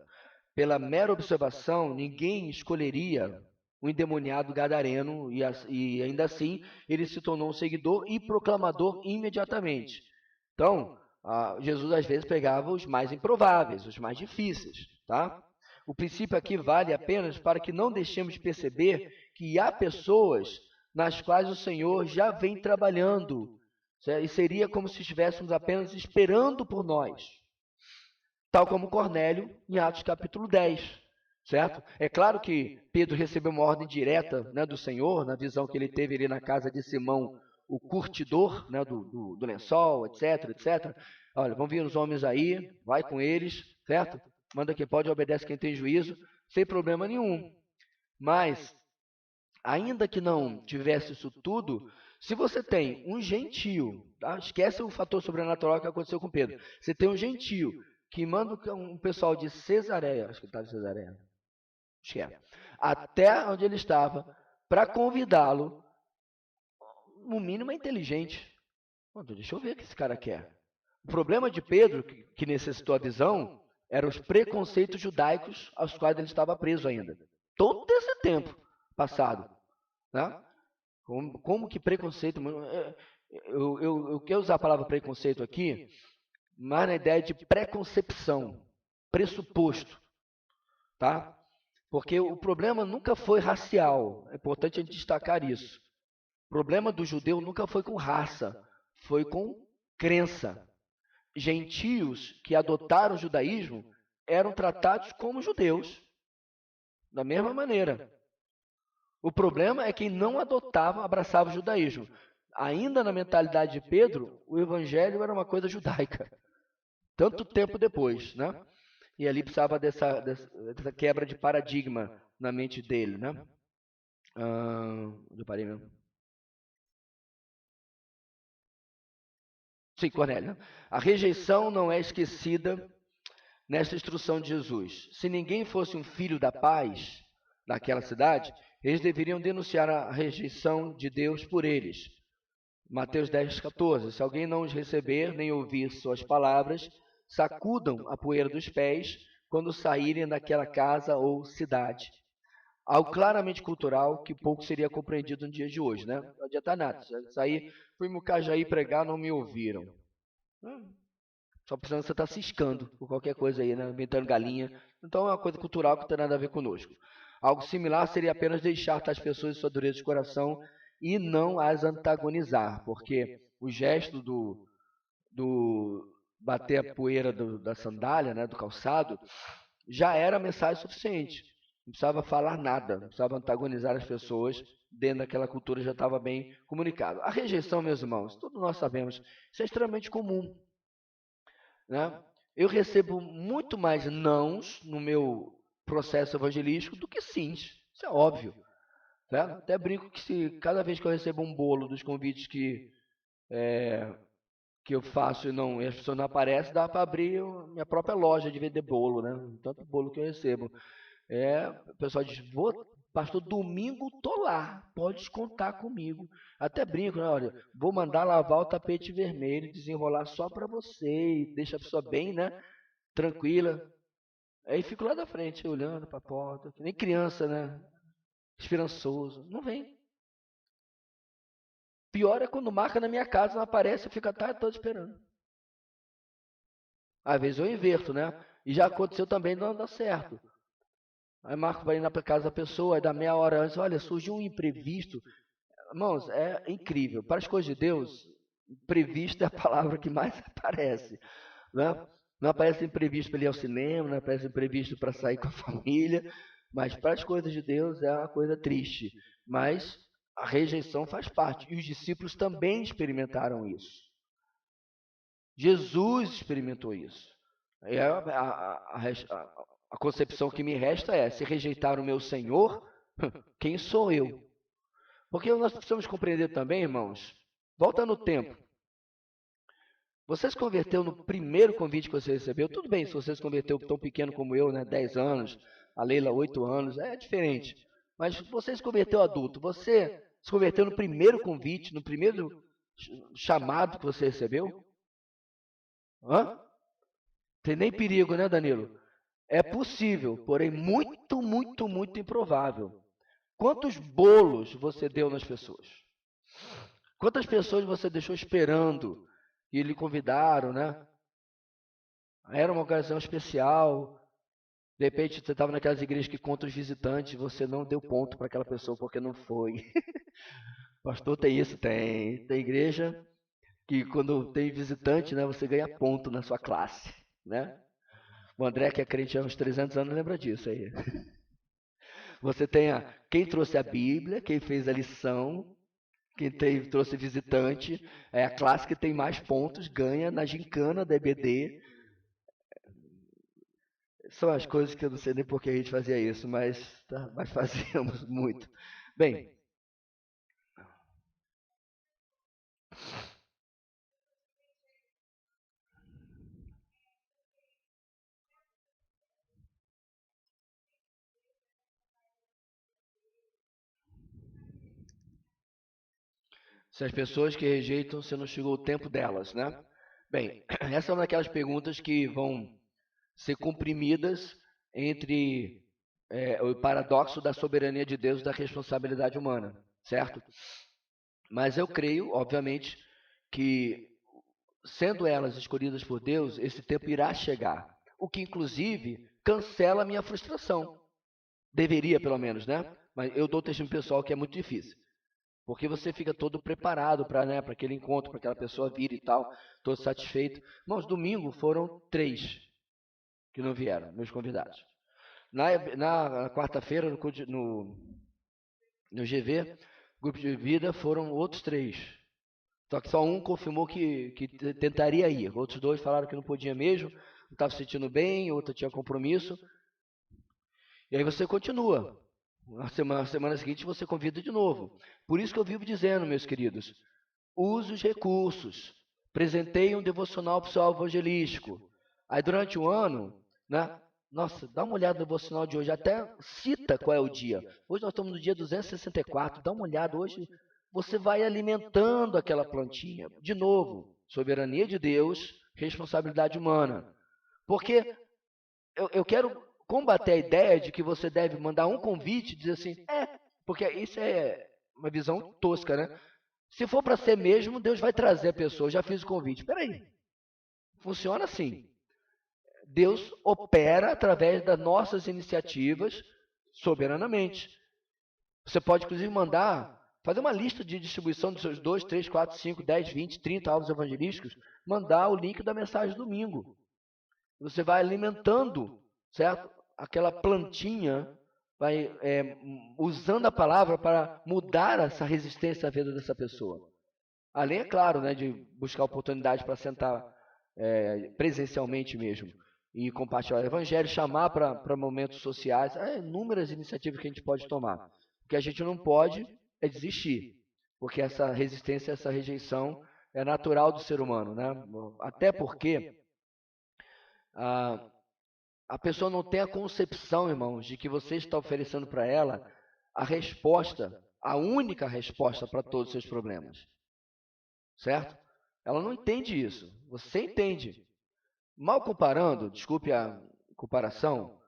Pela mera observação, ninguém escolheria um endemoniado gadareno e ainda assim ele se tornou um seguidor e proclamador imediatamente. Então, Jesus às vezes pegava os mais improváveis, os mais difíceis, tá? O princípio aqui vale apenas para que não deixemos de perceber que há pessoas nas quais o Senhor já vem trabalhando, certo? E seria como se estivéssemos apenas esperando por nós. Tal como Cornélio em Atos capítulo 10, certo? É claro que Pedro recebeu uma ordem direta, né, do Senhor, na visão que ele teve ali na casa de Simão, o curtidor, né, do lençol, etc, etc. Olha, vão vir os homens aí, vai com eles, certo? Manda quem pode, obedece quem tem juízo, sem problema nenhum. Mas, ainda que não tivesse isso tudo, se você tem um gentio, tá? Esquece o fator sobrenatural que aconteceu com Pedro. Você tem um gentio que manda um pessoal de Cesareia, acho que ele estava em Cesareia, acho que é, até onde ele estava, para convidá-lo, no mínimo é inteligente. Deixa eu ver o que esse cara quer. O problema de Pedro, que necessitou a visão, eram os preconceitos judaicos aos quais ele estava preso ainda. Todo esse tempo passado. Né? Como que preconceito... Eu quero usar a palavra preconceito aqui, mas na ideia de preconcepção, pressuposto, tá? Porque o problema nunca foi racial, é importante a gente destacar isso. O problema do judeu nunca foi com raça, foi com crença. Gentios que adotaram o judaísmo eram tratados como judeus, da mesma maneira. O problema é quem não adotava, abraçava o judaísmo. ainda na mentalidade de Pedro, o evangelho era uma coisa judaica. Tanto tempo depois, né? E ali precisava dessa quebra de paradigma na mente dele, né? Onde eu parei mesmo? Sim, Cornélio. Né? A rejeição não é esquecida nesta instrução de Jesus. Se ninguém fosse um filho da paz daquela cidade, eles deveriam denunciar a rejeição de Deus por eles. Mateus 10, 14. Se alguém não os receber nem ouvir suas palavras, sacudam a poeira dos pés quando saírem daquela casa ou cidade. Algo claramente cultural que pouco seria compreendido no dia de hoje, né? Não adianta nada. Saí, fui no Cajaí pregar, não me ouviram. Só precisando você estar ciscando por qualquer coisa aí, né? Inventando galinha. Então é uma coisa cultural que não tem nada a ver conosco. Algo similar seria apenas deixar tais pessoas em sua dureza de coração e não as antagonizar, porque o gesto do bater a poeira da sandália, né, do calçado, já era mensagem suficiente. Não precisava falar nada, não precisava antagonizar as pessoas, dentro daquela cultura já estava bem comunicado. A rejeição, meus irmãos, todos nós sabemos, isso é extremamente comum. Né? Eu recebo muito mais nãos no meu processo evangelístico do que sims. Isso é óbvio. Né? Até brinco que cada vez que eu recebo um bolo dos convites que eu faço e as pessoas não aparecem, dá para abrir minha própria loja de vender bolo, né? Tanto bolo que eu recebo. O pessoal diz, pastor, domingo tô lá, pode contar comigo. Até brinco, né? Olha, vou mandar lavar o tapete vermelho e desenrolar só para você, e deixa a pessoa bem, né? Tranquila. Aí fico lá da frente, olhando para a porta, que nem criança, né? Esperançoso. Não vem. Pior é quando marca na minha casa, não aparece, eu fico a tarde toda esperando. Às vezes eu inverto, né? E já aconteceu também não dá certo. Aí marco para ir na casa da pessoa, aí dá meia hora antes, olha, surgiu um imprevisto. Irmãos, é incrível. Para as coisas de Deus, imprevisto é a palavra que mais aparece. Né? Não aparece imprevisto para ir ao cinema, não aparece imprevisto para sair com a família, mas para as coisas de Deus é uma coisa triste. Mas a rejeição faz parte. E os discípulos também experimentaram isso. Jesus experimentou isso. E a concepção que me resta é: se rejeitar o meu Senhor, quem sou eu? Porque nós precisamos compreender também, irmãos, volta no tempo. Você se converteu no primeiro convite que você recebeu? Tudo bem, se você se converteu tão pequeno como eu, né, 10 anos, a Leila 8 anos, é diferente. Mas você se converteu adulto, você se converteu no primeiro convite, no primeiro chamado que você recebeu? Hã? Tem nem perigo, né, Danilo? É possível, porém muito, muito, muito improvável. Quantos bolos você deu nas pessoas? Quantas pessoas você deixou esperando e lhe convidaram, né? Era uma ocasião especial. De repente você estava naquelas igrejas que contam os visitantes, você não deu ponto para aquela pessoa porque não foi. Pastor, tem isso? Tem. Tem igreja que quando tem visitante, né, você ganha ponto na sua classe, né? O André, que é crente há uns 300 anos, lembra disso aí. Você tem quem trouxe a Bíblia, quem fez a lição, trouxe visitante, é a classe que tem mais pontos, ganha na gincana da EBD. São as coisas que eu não sei nem por que a gente fazia isso, mas fazíamos muito. Bem, se as pessoas que rejeitam, se não chegou o tempo delas, né? Bem, essa é uma daquelas perguntas que vão ser comprimidas entre o paradoxo da soberania de Deus e da responsabilidade humana, certo? Mas eu creio, obviamente, que sendo elas escolhidas por Deus, esse tempo irá chegar. O que, inclusive, cancela a minha frustração. Deveria, pelo menos, né? Mas eu dou testemunho pessoal que é muito difícil. Porque você fica todo preparado para aquele encontro, para aquela pessoa vir e tal, todo satisfeito. Irmãos, domingo foram 3 que não vieram, meus convidados. Na quarta-feira, no GV, grupo de vida, foram outros 3. Só que só um confirmou que tentaria ir. Outros dois falaram que não podia mesmo, não estava se sentindo bem, outro tinha compromisso. E aí você continua. Na semana seguinte você convida de novo. Por isso que eu vivo dizendo, meus queridos, use os recursos. Presenteie um devocional pessoal evangelístico. Aí durante o ano, né? Nossa, dá uma olhada no devocional de hoje. Até cita qual é o dia. Hoje nós estamos no dia 264. Dá uma olhada hoje. Você vai alimentando aquela plantinha. De novo, soberania de Deus, responsabilidade humana. Porque eu quero combater a ideia de que você deve mandar um convite e dizer assim, porque isso é uma visão tosca, né? Se for para ser mesmo, Deus vai trazer a pessoa. Eu já fiz o convite. Espera aí. Funciona assim. Deus opera através das nossas iniciativas soberanamente. Você pode, inclusive, fazer uma lista de distribuição dos seus 2, 3, 4, 5, 10, 20, 30 alvos evangelísticos, mandar o link da mensagem domingo. Você vai alimentando, certo? Aquela plantinha, vai usando a palavra para mudar essa resistência à vida dessa pessoa. Além, é claro, né, de buscar oportunidade para sentar presencialmente mesmo e compartilhar o evangelho, chamar para momentos sociais. Há inúmeras iniciativas que a gente pode tomar. O que a gente não pode é desistir, porque essa resistência, essa rejeição é natural do ser humano, né? Até porque a pessoa não tem a concepção, irmãos, de que você está oferecendo para ela a resposta, a única resposta para todos os seus problemas. Certo? Ela não entende isso. Você entende. Mal comparando, desculpe a comparação,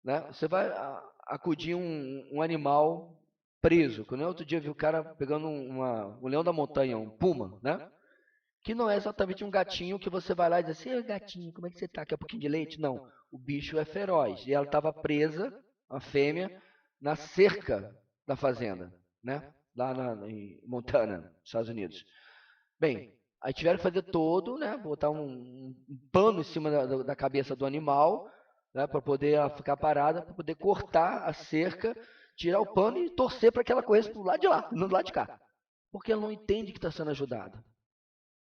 né? Você vai acudir um animal preso. Quando outro dia eu vi o cara pegando um leão da montanha, um puma, né? Que não é exatamente um gatinho que você vai lá e diz assim, gatinho, como é que você tá? Quer um pouquinho de leite? Não. O bicho é feroz. E ela estava presa, a fêmea, na cerca da fazenda, né? Lá em Montana, Estados Unidos. Bem, aí tiveram que fazer todo, né? Botar um pano em cima da cabeça do animal, né? Para poder ela ficar parada, para poder cortar a cerca, tirar o pano e torcer para que ela corresse pro lado de lá, não do lado de cá. Porque ela não entende que está sendo ajudada.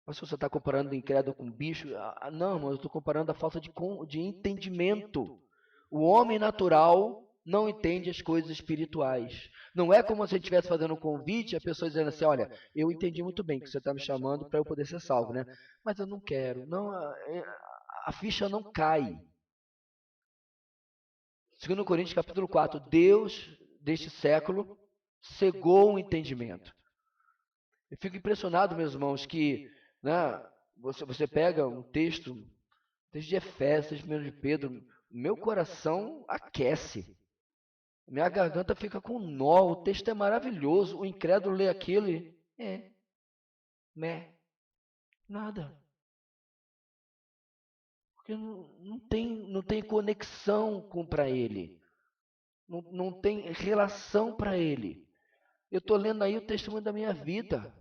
Mas se você está comparando o incrédulo com o bicho, não, mas eu estou comparando a falta de entendimento. O homem natural não entende as coisas espirituais. Não é como se a gente estivesse fazendo um convite e a pessoa dizendo assim, olha, eu entendi muito bem que você está me chamando para eu poder ser salvo, né? Mas eu não quero. Não, a ficha não cai. 2 Coríntios capítulo 4, Deus deste século cegou o entendimento. Eu fico impressionado, meus irmãos, que né, você pega um texto de Efésios, 1 de Pedro, meu coração aquece. Minha garganta fica com nó, o texto é maravilhoso, o incrédulo lê aquilo e... nada. Porque não tem conexão para ele. Não tem relação para ele. Eu estou lendo aí o testemunho da minha vida.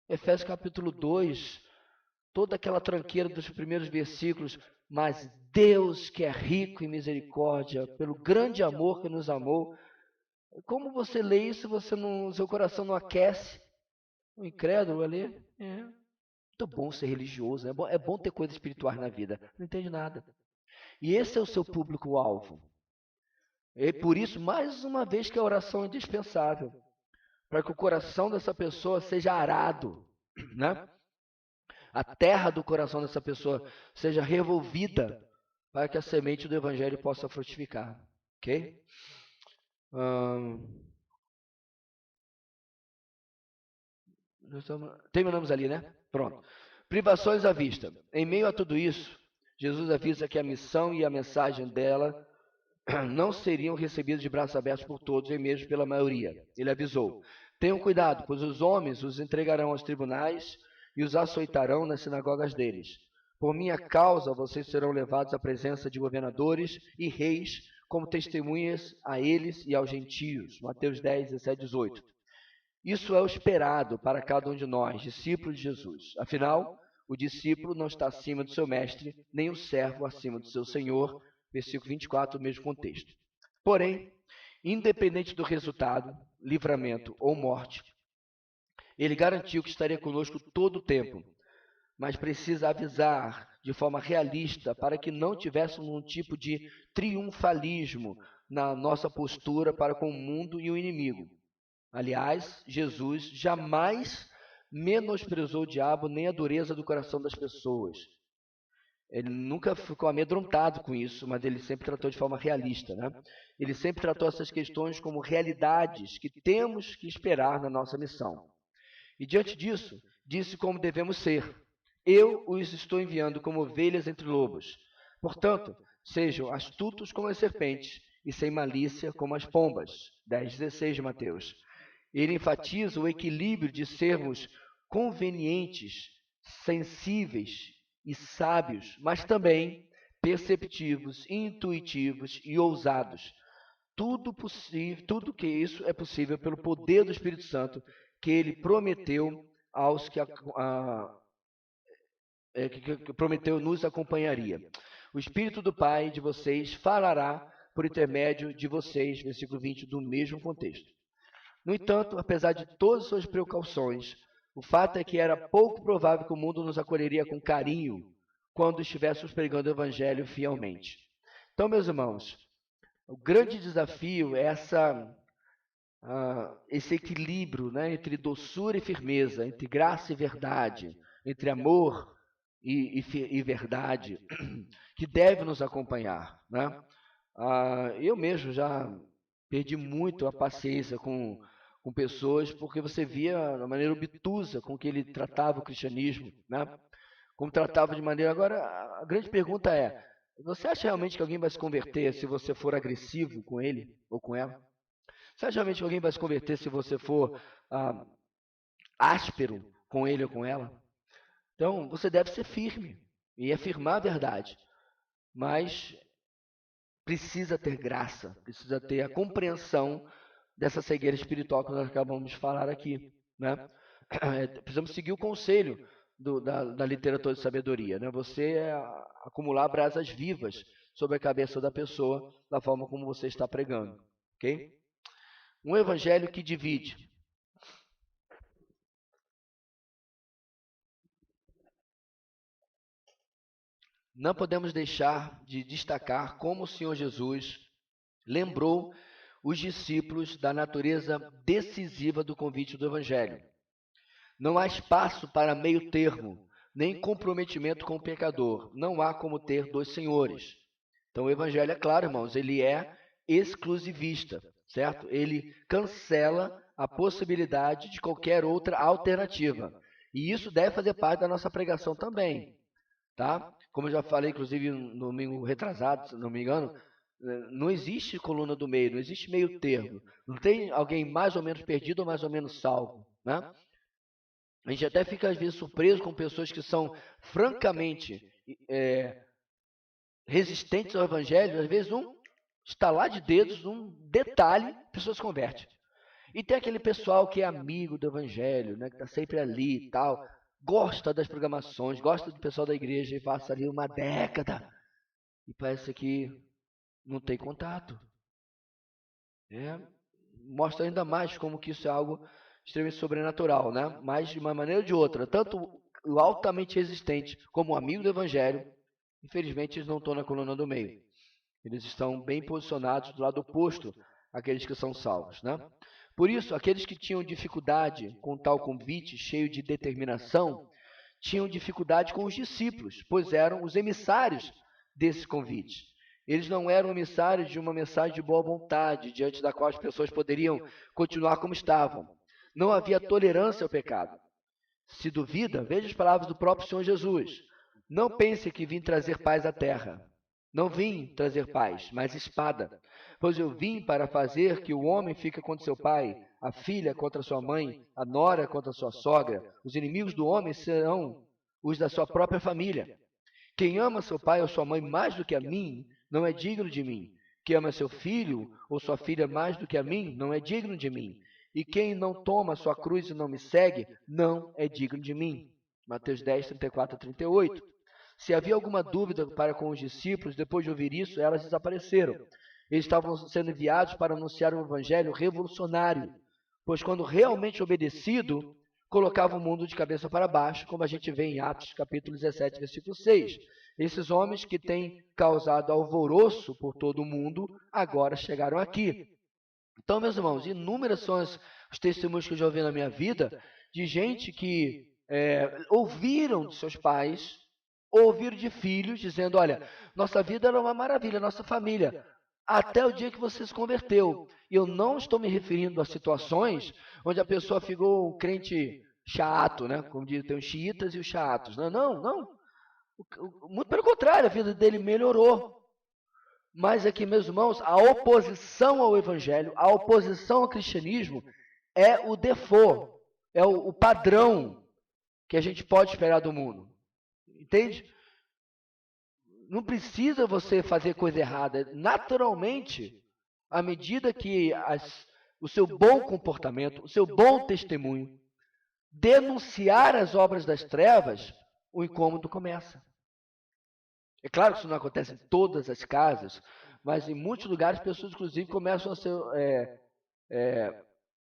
Efésios capítulo 2, toda aquela tranqueira dos primeiros versículos, mas Deus que é rico em misericórdia, pelo grande amor que nos amou. Como você lê isso, seu coração não aquece? O incrédulo ali, muito bom ser religioso, é bom ter coisas espirituais na vida, não entende nada. E esse é o seu público-alvo. E por isso, mais uma vez, que a oração é indispensável, para que o coração dessa pessoa seja arado, né? A terra do coração dessa pessoa seja revolvida para que a semente do evangelho possa frutificar. Ok? Terminamos ali, né? Pronto. Privações à vista. Em meio a tudo isso, Jesus avisa que a missão e a mensagem dela não seriam recebidos de braços abertos por todos, e mesmo pela maioria. Ele avisou: tenham cuidado, pois os homens os entregarão aos tribunais e os açoitarão nas sinagogas deles. Por minha causa, vocês serão levados à presença de governadores e reis como testemunhas a eles e aos gentios. Mateus 10, 17, 18. Isso é o esperado para cada um de nós, discípulos de Jesus. Afinal, o discípulo não está acima do seu mestre, nem o servo acima do seu senhor. Versículo 24, o mesmo contexto. Porém, independente do resultado, livramento ou morte, Ele garantiu que estaria conosco todo o tempo, mas precisa avisar de forma realista para que não tivéssemos um tipo de triunfalismo na nossa postura para com o mundo e o inimigo. Aliás, Jesus jamais menosprezou o diabo nem a dureza do coração das pessoas. Ele nunca ficou amedrontado com isso, mas ele sempre tratou de forma realista, né? Ele sempre tratou essas questões como realidades que temos que esperar na nossa missão. E diante disso, disse como devemos ser. Eu os estou enviando como ovelhas entre lobos. Portanto, sejam astutos como as serpentes e sem malícia como as pombas. 10:16 de Mateus. Ele enfatiza o equilíbrio de sermos convenientes, sensíveis e sábios, mas também perceptivos, intuitivos e ousados. Tudo que isso é possível pelo poder do Espírito Santo que ele prometeu aos que prometeu nos acompanharia. O Espírito do Pai de vocês falará por intermédio de vocês, versículo 20, do mesmo contexto. No entanto, apesar de todas as suas precauções, o fato é que era pouco provável que o mundo nos acolheria com carinho quando estivéssemos pregando o Evangelho fielmente. Então, meus irmãos, o grande desafio é esse equilíbrio, né, entre doçura e firmeza, entre graça e verdade, entre amor e verdade, que deve nos acompanhar, né? Eu mesmo já perdi muito a paciência com pessoas, porque você via a maneira obtusa com que ele tratava o cristianismo, né? Como tratava de maneira... Agora, a grande pergunta é, você acha realmente que alguém vai se converter se você for agressivo com ele ou com ela? Você acha realmente que alguém vai se converter se você for áspero com ele ou com ela? Então, você deve ser firme e afirmar a verdade, mas precisa ter graça, precisa ter a compreensão dessa cegueira espiritual que nós acabamos de falar aqui, né? Precisamos seguir o conselho da literatura de sabedoria, né? Você acumular brasas vivas sobre a cabeça da pessoa da forma como você está pregando, ok? Um evangelho que divide. Não podemos deixar de destacar como o Senhor Jesus lembrou os discípulos da natureza decisiva do convite do Evangelho. Não há espaço para meio termo, nem comprometimento com o pecador. Não há como ter dois senhores. Então o Evangelho é claro, irmãos, ele é exclusivista, certo? Ele cancela a possibilidade de qualquer outra alternativa. E isso deve fazer parte da nossa pregação também, tá? Como eu já falei, inclusive, no domingo retrasado, se não me engano, não existe coluna do meio, não existe meio termo. Não tem alguém mais ou menos perdido ou mais ou menos salvo, né? A gente até fica, às vezes, surpreso com pessoas que são francamente resistentes ao Evangelho. Às vezes, um estalar de dedos, um detalhe, a pessoa se converte. E tem aquele pessoal que é amigo do Evangelho, né, que está sempre ali e tal, gosta das programações, gosta do pessoal da igreja e passa ali uma década e parece que não tem contato. Mostra ainda mais como que isso é algo extremamente sobrenatural, né? Mas de uma maneira ou de outra, tanto o altamente resistente como o amigo do Evangelho, infelizmente eles não estão na coluna do meio. Eles estão bem posicionados do lado oposto àqueles que são salvos, né? Por isso, aqueles que tinham dificuldade com tal convite, cheio de determinação, tinham dificuldade com os discípulos, pois eram os emissários desse convite. Eles não eram emissários de uma mensagem de boa vontade, diante da qual as pessoas poderiam continuar como estavam. Não havia tolerância ao pecado. Se duvida, veja as palavras do próprio Senhor Jesus. Não pense que vim trazer paz à terra. Não vim trazer paz, mas espada. Pois eu vim para fazer que o homem fique contra seu pai, a filha contra sua mãe, a nora contra sua sogra. Os inimigos do homem serão os da sua própria família. Quem ama seu pai ou sua mãe mais do que a mim, não é digno de mim. Quem ama seu filho ou sua filha mais do que a mim, não é digno de mim. E quem não toma sua cruz e não me segue, não é digno de mim. Mateus 10, 34 a 38. Se havia alguma dúvida para com os discípulos, depois de ouvir isso, elas desapareceram. Eles estavam sendo enviados para anunciar um evangelho revolucionário, pois quando realmente obedecido, colocava o mundo de cabeça para baixo, como a gente vê em Atos capítulo 17, versículo 6. Esses homens que têm causado alvoroço por todo o mundo, agora chegaram aqui. Então, meus irmãos, inúmeras são os testemunhos que eu já ouvi na minha vida de gente que ouviram de seus pais, ouviram de filhos, dizendo, olha, nossa vida era uma maravilha, nossa família, até o dia que você se converteu. E eu não estou me referindo a situações onde a pessoa ficou um crente chato, né? Como dizem, tem os xiitas e os chatos. Não, não, não. Muito pelo contrário, a vida dele melhorou. Mas aqui, meus irmãos, a oposição ao evangelho, a oposição ao cristianismo é o default, é o padrão que a gente pode esperar do mundo. Entende? Não precisa você fazer coisa errada. Naturalmente, à medida que o seu bom comportamento, o seu bom testemunho, denunciar as obras das trevas, o incômodo começa. É claro que isso não acontece em todas as casas, mas em muitos lugares, pessoas, inclusive, começam a ser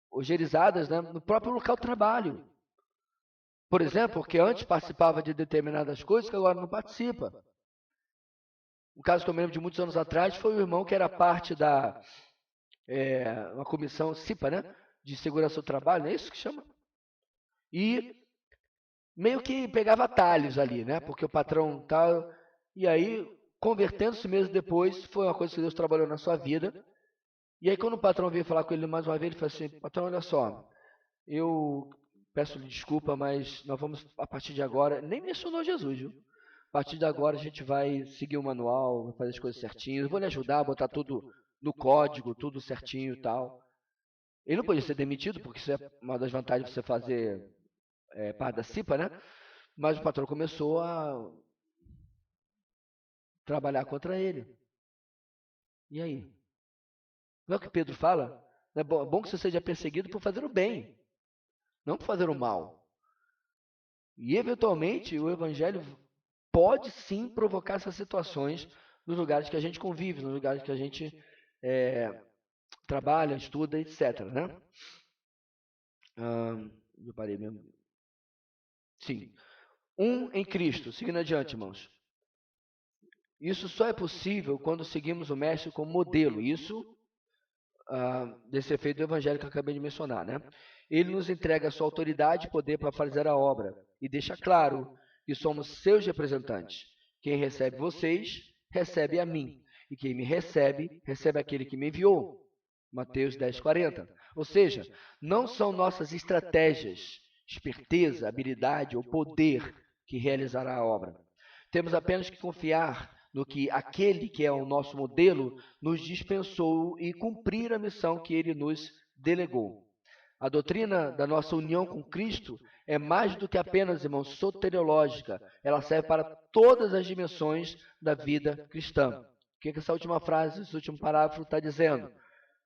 ojerizadas, né, no próprio local de trabalho. Por exemplo, porque antes participava de determinadas coisas que agora não participa. Um caso que eu me lembro de muitos anos atrás foi o irmão que era parte da uma comissão CIPA, né, de segurança do trabalho, não é isso que chama? E meio que pegava atalhos ali, né, porque o patrão tal... E aí, convertendo-se mesmo depois, foi uma coisa que Deus trabalhou na sua vida. E aí, quando o patrão veio falar com ele mais uma vez, ele falou assim, patrão, olha só, eu peço-lhe desculpa, mas nós vamos, a partir de agora, nem mencionou Jesus, viu? A partir de agora a gente vai seguir o manual, vai fazer as coisas certinhas, eu vou lhe ajudar a botar tudo no código, tudo certinho e tal. Ele não podia ser demitido, porque isso é uma das vantagens de você fazer parte da CIPA, né? Mas o patrão começou a trabalhar contra ele. E aí? Não é o que Pedro fala? É bom que você seja perseguido por fazer o bem, não por fazer o mal. E, eventualmente, o evangelho pode sim provocar essas situações nos lugares que a gente convive, nos lugares que a gente trabalha, estuda, etc. Né? Eu parei mesmo. Sim. Em Cristo. Seguindo adiante, irmãos. Isso só é possível quando seguimos o Mestre como modelo. Isso desse efeito do evangelho que eu acabei de mencionar, né? Ele nos entrega a sua autoridade e poder para fazer a obra e deixa claro que somos seus representantes. Quem recebe vocês, recebe a mim. E quem me recebe, recebe aquele que me enviou. Mateus 10:40. Ou seja, não são nossas estratégias, esperteza, habilidade ou poder que realizará a obra. Temos apenas que confiar no que aquele que é o nosso modelo nos dispensou e cumprir a missão que ele nos delegou. A doutrina da nossa união com Cristo é mais do que apenas, irmãos, soteriológica. Ela serve para todas as dimensões da vida cristã. O que essa última frase, esse último parágrafo está dizendo?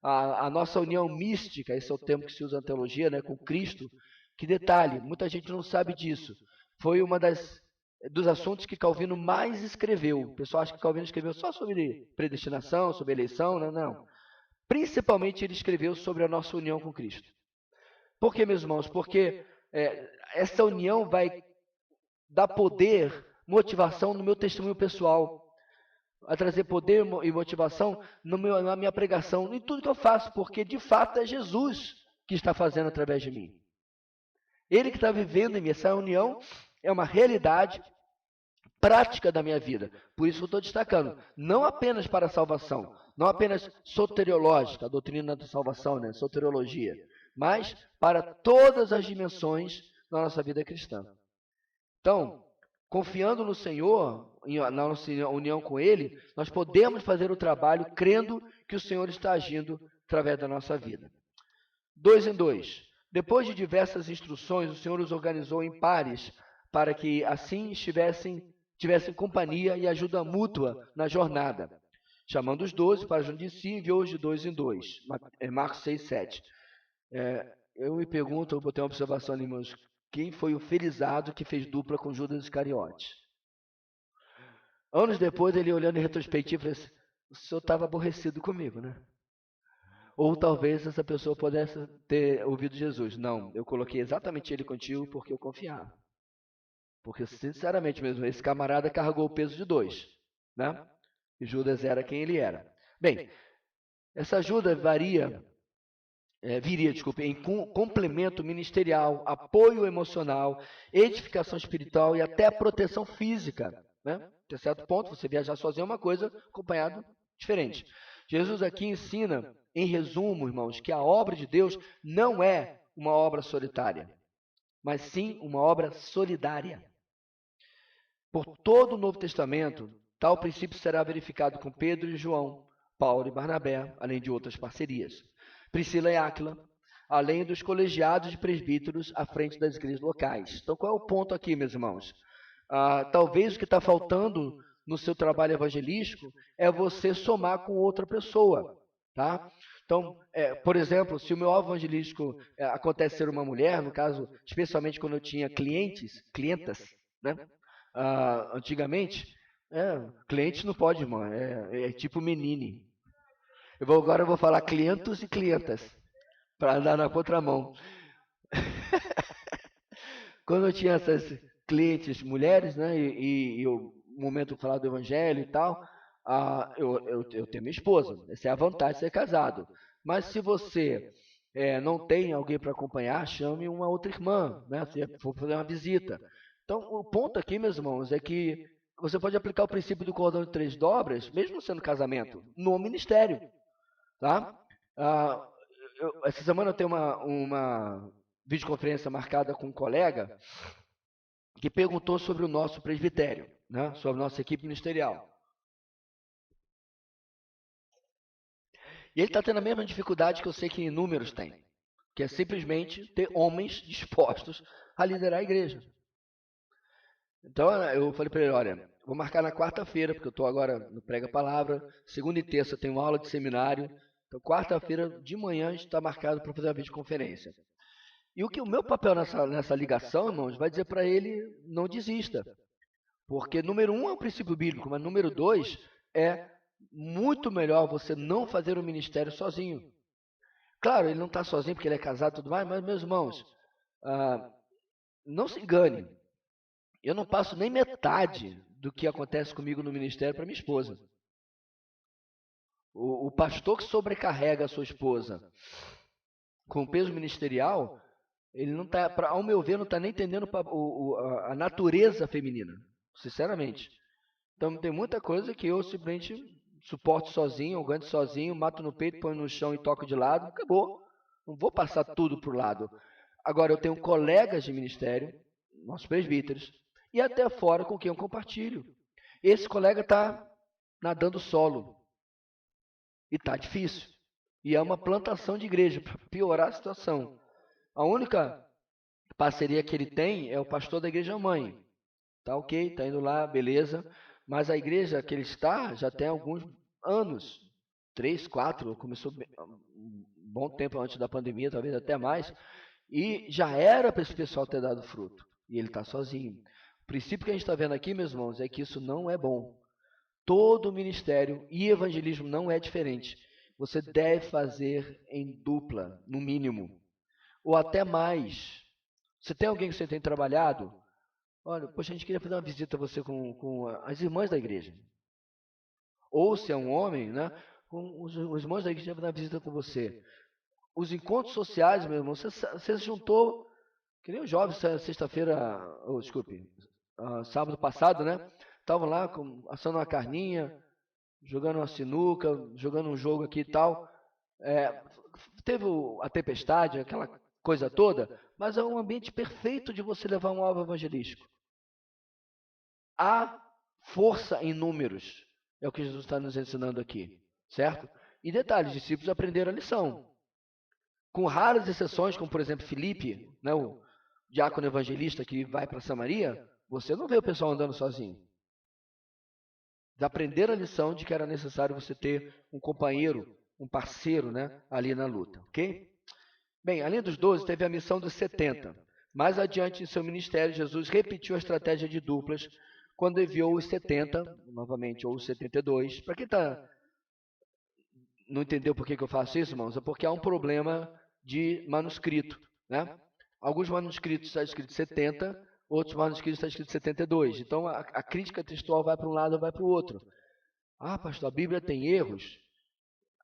A nossa união mística, esse é o termo que se usa na teologia, né, com Cristo. Que detalhe, muita gente não sabe disso. Foi uma dos assuntos que Calvino mais escreveu. O pessoal acha que Calvino escreveu só sobre predestinação, sobre eleição, não, não. Principalmente ele escreveu sobre a nossa união com Cristo. Por quê, meus irmãos? Porque essa união vai dar poder, motivação no meu testemunho pessoal, a trazer poder e motivação na minha pregação, em tudo que eu faço, porque de fato é Jesus que está fazendo através de mim. Ele que está vivendo em mim. Essa união é uma realidade prática da minha vida. Por isso eu estou destacando, não apenas para a salvação, não apenas soteriológica, a doutrina da salvação, né, soteriologia, mas para todas as dimensões da nossa vida cristã. Então, confiando no Senhor, na nossa união com Ele, nós podemos fazer o trabalho crendo que o Senhor está agindo através da nossa vida. 2 em 2. Depois de diversas instruções, o Senhor os organizou em pares, para que assim tivessem companhia e ajuda mútua na jornada. Chamando os 12 para junto de si, enviou-os de 2 em 2. Marcos 6, 7. Eu me pergunto, eu botei uma observação ali, irmãos, quem foi o felizado que fez dupla com Judas Iscariote? Anos depois, ele olhando em retrospectiva, falou assim, o senhor estava aborrecido comigo, né? Ou talvez essa pessoa pudesse ter ouvido Jesus. Não, eu coloquei exatamente ele contigo porque eu confiava. Porque, sinceramente mesmo, esse camarada carregou o peso de dois, né? E Judas era quem ele era. Bem, essa ajuda viria, em complemento ministerial, apoio emocional, edificação espiritual e até proteção física, né? Até certo ponto, você viajar sozinho é uma coisa, acompanhado diferente. Jesus aqui ensina, em resumo, irmãos, que a obra de Deus não é uma obra solitária, mas sim uma obra solidária. Por todo o Novo Testamento, tal princípio será verificado com Pedro e João, Paulo e Barnabé, além de outras parcerias. Priscila e Áquila, além dos colegiados de presbíteros à frente das igrejas locais. Então, qual é o ponto aqui, meus irmãos? Talvez o que está faltando no seu trabalho evangelístico é você somar com outra pessoa, tá? Então, por exemplo, se o meu alvo evangelístico acontece ser uma mulher, no caso, especialmente quando eu tinha clientas, né? Antigamente, cliente não pode, irmão, é tipo menine. Agora eu vou falar clientos e clientas, para andar na contramão. Quando eu tinha essas clientes mulheres, né, e o momento de falar do evangelho e tal, eu tenho minha esposa. Essa é a vantagem de ser casado. Mas se você não tem alguém para acompanhar, chame uma outra irmã, né, se for fazer uma visita. Então, o ponto aqui, meus irmãos, é que você pode aplicar o princípio do cordão de 3 dobras, mesmo sendo casamento, no ministério. Tá? Essa semana eu tenho uma videoconferência marcada com um colega que perguntou sobre o nosso presbitério, né? Sobre a nossa equipe ministerial. E ele está tendo a mesma dificuldade que eu sei que inúmeros têm, que é simplesmente ter homens dispostos a liderar a igreja. Então eu falei para ele, olha, vou marcar na quarta-feira, porque eu estou agora no Prega Palavra, segunda e terça eu tenho aula de seminário, então quarta-feira de manhã a gente está marcado para fazer uma videoconferência. E o meu papel nessa ligação, irmãos, vai dizer para ele, não desista. Porque número 1 é o princípio bíblico, mas número 2 é muito melhor você não fazer o ministério sozinho. Claro, ele não está sozinho porque ele é casado e tudo mais, mas, meus irmãos, não se engane. Eu não passo nem metade do que acontece comigo no ministério para minha esposa. O pastor que sobrecarrega a sua esposa com o peso ministerial, ele não está, ao meu ver, não está nem entendendo a natureza feminina, sinceramente. Então tem muita coisa que eu simplesmente suporto sozinho, aguento sozinho, mato no peito, ponho no chão e toco de lado, acabou. Não vou passar tudo para o lado. Agora eu tenho colegas de ministério, nossos presbíteros, e até fora com quem eu compartilho. Esse colega está nadando solo. E está difícil. E é uma plantação de igreja, para piorar a situação. A única parceria que ele tem é o pastor da igreja mãe. Tá ok, tá indo lá, beleza. Mas a igreja que ele está já tem alguns anos, 3, 4, começou um bom tempo antes da pandemia, talvez até mais, e já era para esse pessoal ter dado fruto. E ele está sozinho. O princípio que a gente está vendo aqui, meus irmãos, é que isso não é bom. Todo ministério e evangelismo não é diferente. Você deve fazer em dupla, no mínimo, ou até mais. Você tem alguém que você tem trabalhado? Olha, poxa, a gente queria fazer uma visita a você com as irmãs da igreja. Ou se é um homem, né? Com os irmãos da igreja fazer uma visita com você. Os encontros sociais, meu irmão, você se juntou, que nem os jovens, sexta-feira, desculpe, sábado passado, né? Estavam lá assando uma carninha, jogando uma sinuca, jogando um jogo aqui e tal. Teve a tempestade, aquela coisa toda, mas é um ambiente perfeito de você levar um alvo evangelístico. Há força em números, é o que Jesus está nos ensinando aqui, certo? E detalhe, os discípulos aprenderam a lição. Com raras exceções, como por exemplo Filipe, né, o diácono evangelista que vai para Samaria, você não vê o pessoal andando sozinho. Eles aprenderam a lição de que era necessário você ter um companheiro, um parceiro, né, ali na luta, ok? Bem, além dos 12, teve a missão dos 70. Mais adiante em seu ministério, Jesus repetiu a estratégia de duplas quando enviou os 70, novamente, ou os 72. Para quem está não entendeu por que eu faço isso, irmãos? É porque há um problema de manuscrito, né? Alguns manuscritos está escrito 70, outros manuscritos está escrito 72. Então a crítica textual vai para um lado ou vai para o outro. Ah, pastor, a Bíblia tem erros?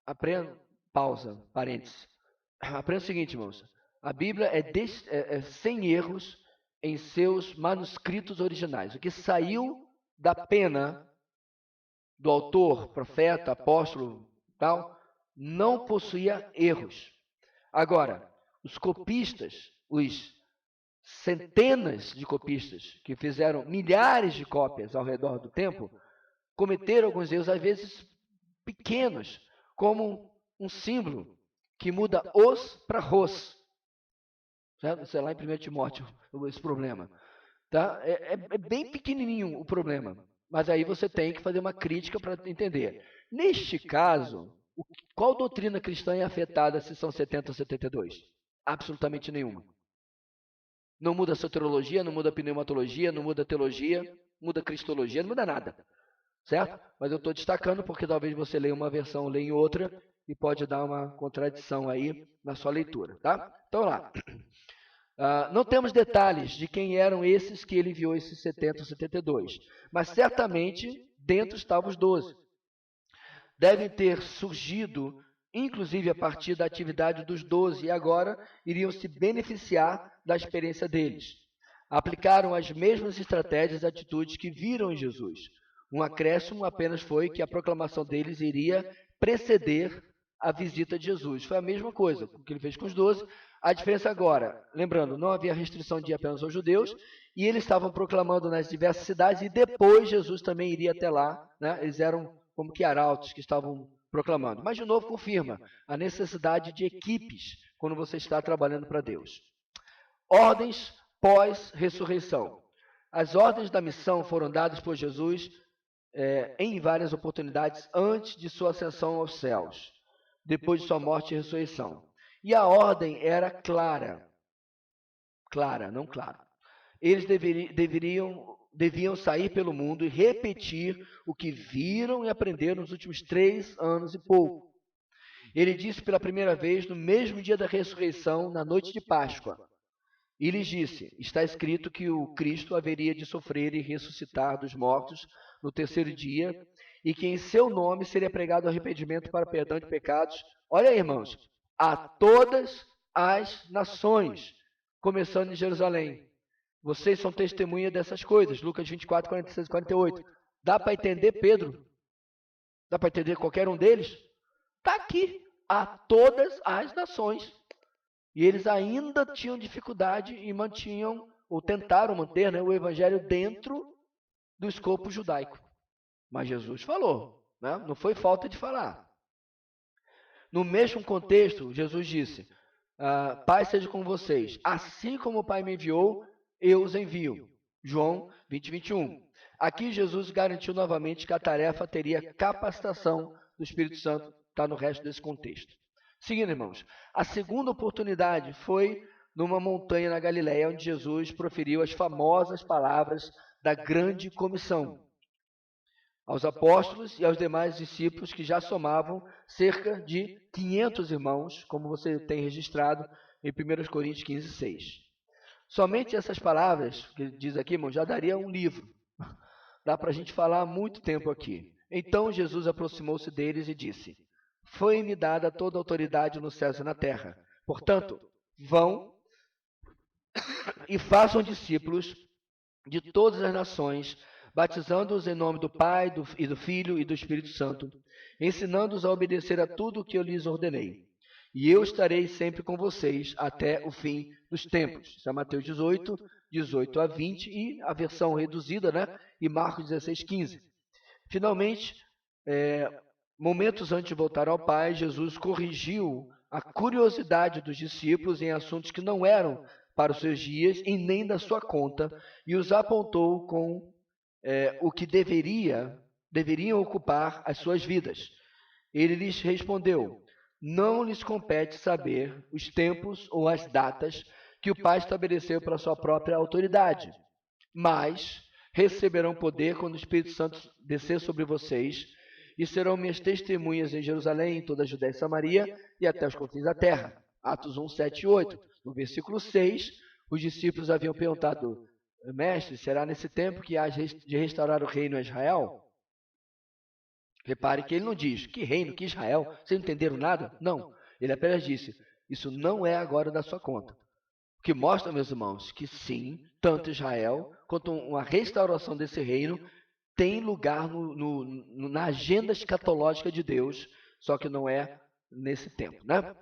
Aprenda, pausa, parênteses. Aprenda o seguinte, irmãos. A Bíblia é sem erros em seus manuscritos originais. O que saiu da pena do autor, profeta, apóstolo, tal, não possuía erros. Agora, os copistas, os centenas de copistas que fizeram milhares de cópias ao redor do tempo, cometeram alguns erros, às vezes pequenos, como um símbolo que muda os para ros. Isso é lá em 1 Timóteo, esse problema. Tá? É bem pequenininho o problema, mas aí você tem que fazer uma crítica para entender. Neste caso, qual doutrina cristã é afetada se são 70 ou 72? Absolutamente nenhuma. Não muda a soteriologia, não muda a pneumatologia, não muda a teologia, muda a cristologia, não muda nada. Certo? Mas eu estou destacando porque talvez você leia uma versão, leia em outra, e pode dar uma contradição aí na sua leitura. Tá? Então, lá. Não temos detalhes de quem eram esses que ele enviou, esses 70 ou 72, mas certamente dentro estavam os 12. Devem ter surgido, inclusive a partir da atividade dos 12, e agora iriam se beneficiar da experiência deles. Aplicaram as mesmas estratégias e atitudes que viram em Jesus. Um acréscimo apenas foi que a proclamação deles iria preceder a visita de Jesus. Foi a mesma coisa que ele fez com os 12. A diferença agora, lembrando, não havia restrição de ir apenas aos judeus, e eles estavam proclamando nas diversas cidades, e depois Jesus também iria até lá, né? Eles eram como que arautos que estavam proclamando. Mas, de novo, confirma a necessidade de equipes quando você está trabalhando para Deus. Ordens pós-ressurreição. As ordens da missão foram dadas por Jesus em várias oportunidades antes de sua ascensão aos céus, depois de sua morte e ressurreição. E a ordem era clara. Clara, não clara. Eles deviam sair pelo mundo e repetir o que viram e aprenderam nos últimos 3 anos e pouco. Ele disse pela primeira vez no mesmo dia da ressurreição, na noite de Páscoa. E lhes disse, está escrito que o Cristo haveria de sofrer e ressuscitar dos mortos no 3º dia, e que em seu nome seria pregado arrependimento para perdão de pecados. Olha aí, irmãos, a todas as nações, começando em Jerusalém. Vocês são testemunha dessas coisas. Lucas 24, 46 e 48. Dá para entender Pedro? Dá para entender qualquer um deles? Está aqui, a todas as nações. E eles ainda tinham dificuldade e mantinham, ou tentaram manter, né, o evangelho dentro do escopo judaico. Mas Jesus falou, né? Não foi falta de falar. No mesmo contexto, Jesus disse, Pai seja com vocês, assim como o Pai me enviou, eu os envio. João 20, 21. Aqui Jesus garantiu novamente que a tarefa teria capacitação do Espírito Santo, está no resto desse contexto. Seguindo, irmãos, a segunda oportunidade foi numa montanha na Galileia, onde Jesus proferiu as famosas palavras da grande comissão aos apóstolos e aos demais discípulos, que já somavam cerca de 500 irmãos, como você tem registrado em 1 Coríntios 15, 6. Somente essas palavras, que diz aqui, irmão, já daria um livro. Dá para a gente falar muito tempo aqui. Então Jesus aproximou-se deles e disse, foi-me dada toda a autoridade no céu e na terra. Portanto, vão e façam discípulos de todas as nações, batizando-os em nome do Pai, e do Filho e do Espírito Santo, ensinando-os a obedecer a tudo o que eu lhes ordenei. E eu estarei sempre com vocês até o fim dos tempos. Isso é Mateus 18, 18 a 20 e a versão reduzida, né? E Marcos 16, 15. Finalmente, momentos antes de voltar ao Pai, Jesus corrigiu a curiosidade dos discípulos em assuntos que não eram para os seus dias e nem da sua conta, e os apontou com o que deveriam ocupar as suas vidas. Ele lhes respondeu, não lhes compete saber os tempos ou as datas que o Pai estabeleceu para a sua própria autoridade, mas receberão poder quando o Espírito Santo descer sobre vocês, e serão minhas testemunhas em Jerusalém, em toda a Judéia e Samaria e até os confins da terra. Atos 1, 7 e 8. No versículo 6, os discípulos haviam perguntado: Mestre, será nesse tempo que há de restaurar o reino a Israel? Repare que ele não diz, que reino, que Israel, vocês não entenderam nada? Não, ele apenas disse, isso não é agora da sua conta. O que mostra, meus irmãos, que sim, tanto Israel quanto uma restauração desse reino tem lugar na agenda escatológica de Deus, só que não é nesse tempo, né?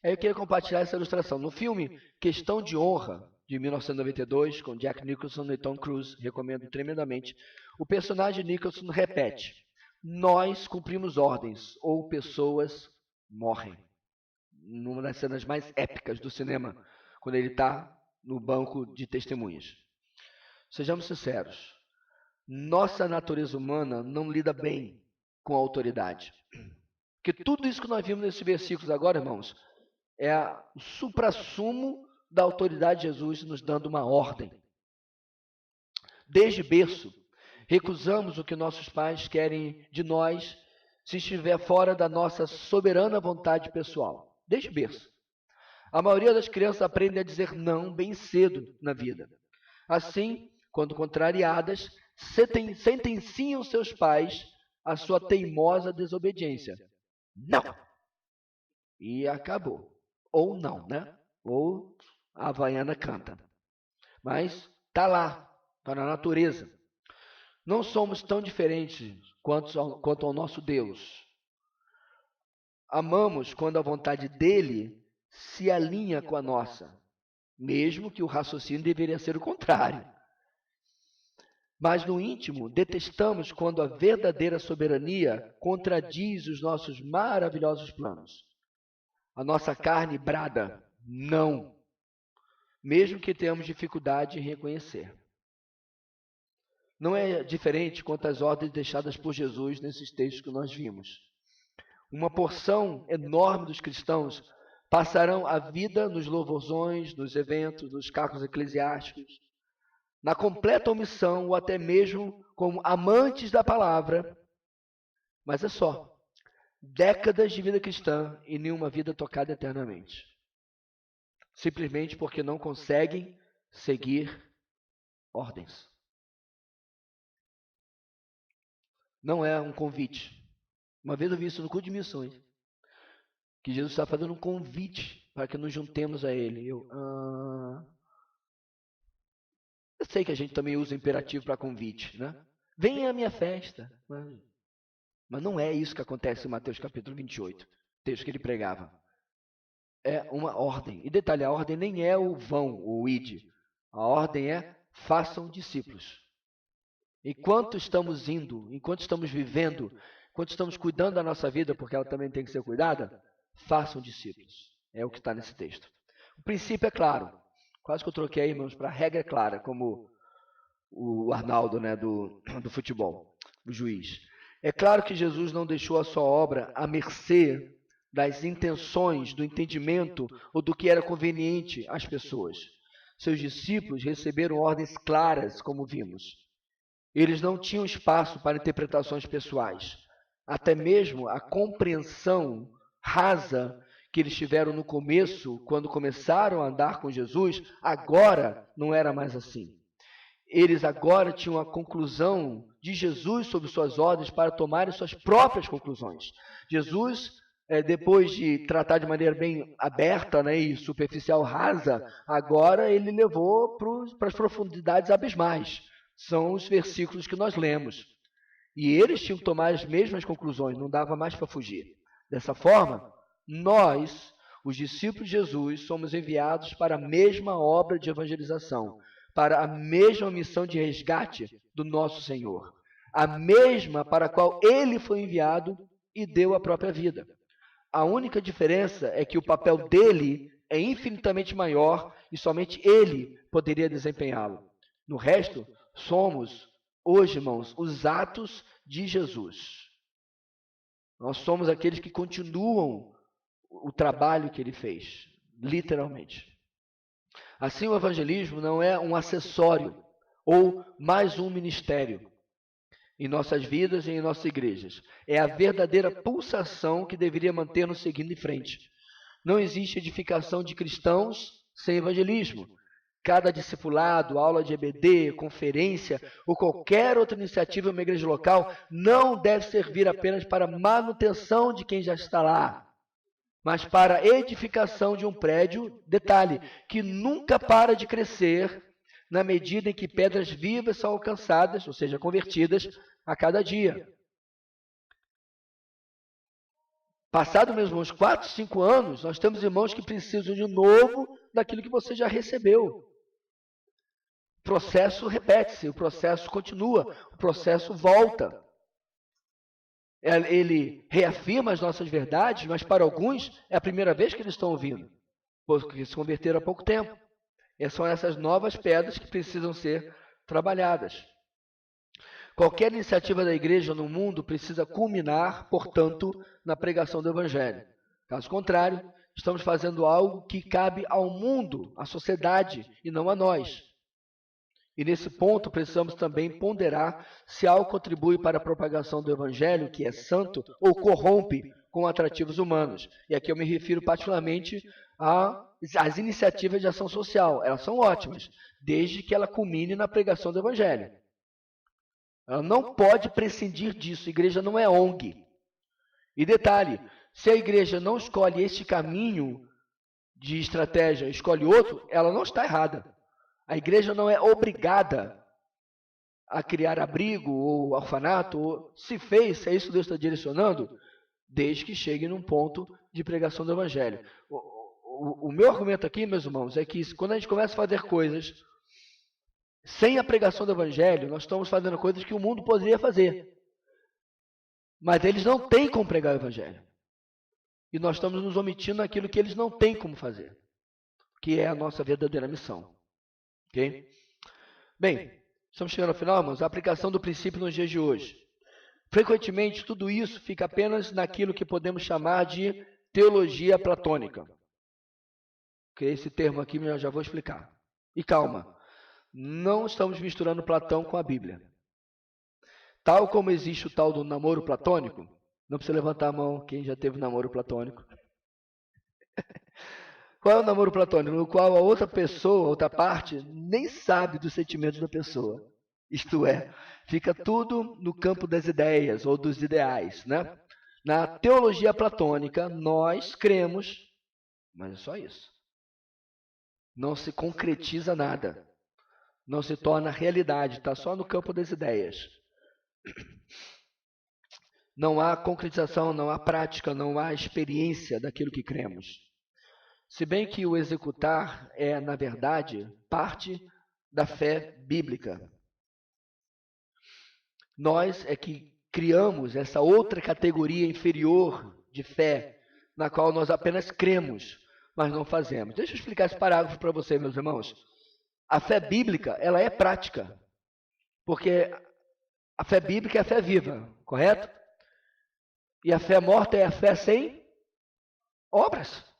Aí eu queria compartilhar essa ilustração. No filme Questão de Honra, de 1992, com Jack Nicholson e Tom Cruise, recomendo tremendamente, o personagem Nicholson repete: nós cumprimos ordens ou pessoas morrem. Numa das cenas mais épicas do cinema, quando ele está no banco de testemunhas. Sejamos sinceros, nossa natureza humana não lida bem com a autoridade. Porque tudo isso que nós vimos nesses versículos agora, irmãos, é o suprassumo da autoridade de Jesus nos dando uma ordem. Desde berço, recusamos o que nossos pais querem de nós se estiver fora da nossa soberana vontade pessoal. Desde berço. A maioria das crianças aprende a dizer não bem cedo na vida. Assim, quando contrariadas, sentenciam seus pais à sua teimosa desobediência. Não! E acabou. Ou não, né? Ou a Havaiana canta. Mas está lá, está na natureza. Não somos tão diferentes quanto ao nosso Deus. Amamos quando a vontade dele se alinha com a nossa, mesmo que o raciocínio deveria ser o contrário. Mas no íntimo, detestamos quando a verdadeira soberania contradiz os nossos maravilhosos planos. A nossa carne brada, não, mesmo que tenhamos dificuldade em reconhecer. Não é diferente quanto às ordens deixadas por Jesus nesses textos que nós vimos. Uma porção enorme dos cristãos passarão a vida nos louvorzões, nos eventos, nos cargos eclesiásticos, na completa omissão ou até mesmo como amantes da palavra, mas é só. Décadas de vida cristã e nenhuma vida tocada eternamente. Simplesmente porque não conseguem seguir ordens. Não é um convite. Uma vez eu vi isso no culto de missões. Que Jesus está fazendo um convite para que nos juntemos a Ele. Eu sei que a gente também usa imperativo para convite, né? Venha à minha festa. Mas não é isso que acontece em Mateus capítulo 28, texto que ele pregava. É uma ordem. E detalhe, a ordem nem é o vão, o id. A ordem é façam discípulos. Enquanto estamos indo, enquanto estamos vivendo, enquanto estamos cuidando da nossa vida, porque ela também tem que ser cuidada, façam discípulos. É o que está nesse texto. O princípio é claro. Quase que eu troquei, irmãos, para a regra clara, como o Arnaldo, né, do futebol, o juiz. É claro que Jesus não deixou a sua obra à mercê das intenções, do entendimento ou do que era conveniente às pessoas. Seus discípulos receberam ordens claras, como vimos. Eles não tinham espaço para interpretações pessoais. Até mesmo a compreensão rasa que eles tiveram no começo, quando começaram a andar com Jesus, agora não era mais assim. Eles agora tinham a conclusão de Jesus sobre suas ordens para tomarem suas próprias conclusões. Jesus, depois de tratar de maneira bem aberta, né, e superficial, rasa, agora ele levou para as profundidades abismais. São os versículos que nós lemos. E eles tinham que tomar as mesmas conclusões, não dava mais para fugir. Dessa forma, nós, os discípulos de Jesus, somos enviados para a mesma obra de evangelização, para a mesma missão de resgate do nosso Senhor, a mesma para a qual ele foi enviado e deu a própria vida. A única diferença é que o papel dele é infinitamente maior e somente ele poderia desempenhá-lo. No resto, somos, hoje, irmãos, os atos de Jesus. Nós somos aqueles que continuam o trabalho que ele fez, literalmente. Assim, o evangelismo não é um acessório ou mais um ministério. em nossas vidas e em nossas igrejas. É a verdadeira pulsação que deveria manter-nos seguindo em frente. Não existe edificação de cristãos sem evangelismo. Cada discipulado, aula de EBD, conferência ou qualquer outra iniciativa em uma igreja local não deve servir apenas para manutenção de quem já está lá, mas para a edificação de um prédio, detalhe, que nunca para de crescer na medida em que pedras vivas são alcançadas, ou seja, convertidas a cada dia. Passado mesmo uns 4, 5 anos, nós temos irmãos que precisam de novo daquilo que você já recebeu. O processo repete-se, o processo continua, o processo volta. Ele reafirma as nossas verdades, mas para alguns é a primeira vez que eles estão ouvindo, porque se converteram há pouco tempo. E são essas novas pedras que precisam ser trabalhadas. Qualquer iniciativa da igreja no mundo precisa culminar, portanto, na pregação do Evangelho. Caso contrário, estamos fazendo algo que cabe ao mundo, à sociedade, e não a nós. E nesse ponto precisamos também ponderar se algo contribui para a propagação do Evangelho, que é santo, ou corrompe com atrativos humanos. E aqui eu me refiro particularmente às iniciativas de ação social. Elas são ótimas, desde que ela culmine na pregação do Evangelho. Ela não pode prescindir disso. A igreja não é ONG. E detalhe, se a igreja não escolhe este caminho de estratégia, escolhe outro, ela não está errada. A igreja não é obrigada a criar abrigo ou orfanato. Ou, se fez, se é isso que Deus está direcionando, desde que chegue num ponto de pregação do Evangelho. O meu argumento aqui, meus irmãos, é que quando a gente começa a fazer coisas sem a pregação do Evangelho, nós estamos fazendo coisas que o mundo poderia fazer. Mas eles não têm como pregar o Evangelho. E nós estamos nos omitindo naquilo que eles não têm como fazer, que é a nossa verdadeira missão. Ok? Bem, estamos chegando ao final, irmãos. A aplicação do princípio nos dias de hoje. Frequentemente, tudo isso fica apenas naquilo que podemos chamar de teologia platônica. Ok? Esse termo aqui eu já vou explicar. E calma, não estamos misturando Platão com a Bíblia. Tal como existe o tal do namoro platônico, não precisa levantar a mão quem já teve namoro platônico. Qual é o namoro platônico? No qual a outra pessoa, a outra parte, nem sabe dos sentimentos da pessoa. Isto é, fica tudo no campo das ideias ou dos ideais, né? Na teologia platônica, nós cremos, mas é só isso. Não se concretiza nada. Não se torna realidade, está só no campo das ideias. Não há concretização, não há prática, não há experiência daquilo que cremos. Se bem que o executar é, na verdade, parte da fé bíblica. Nós é que criamos essa outra categoria inferior de fé, na qual nós apenas cremos, mas não fazemos. Deixa eu explicar esse parágrafo para você, meus irmãos. A fé bíblica, ela é prática, porque a fé bíblica é a fé viva, correto? E a fé morta é a fé sem obras.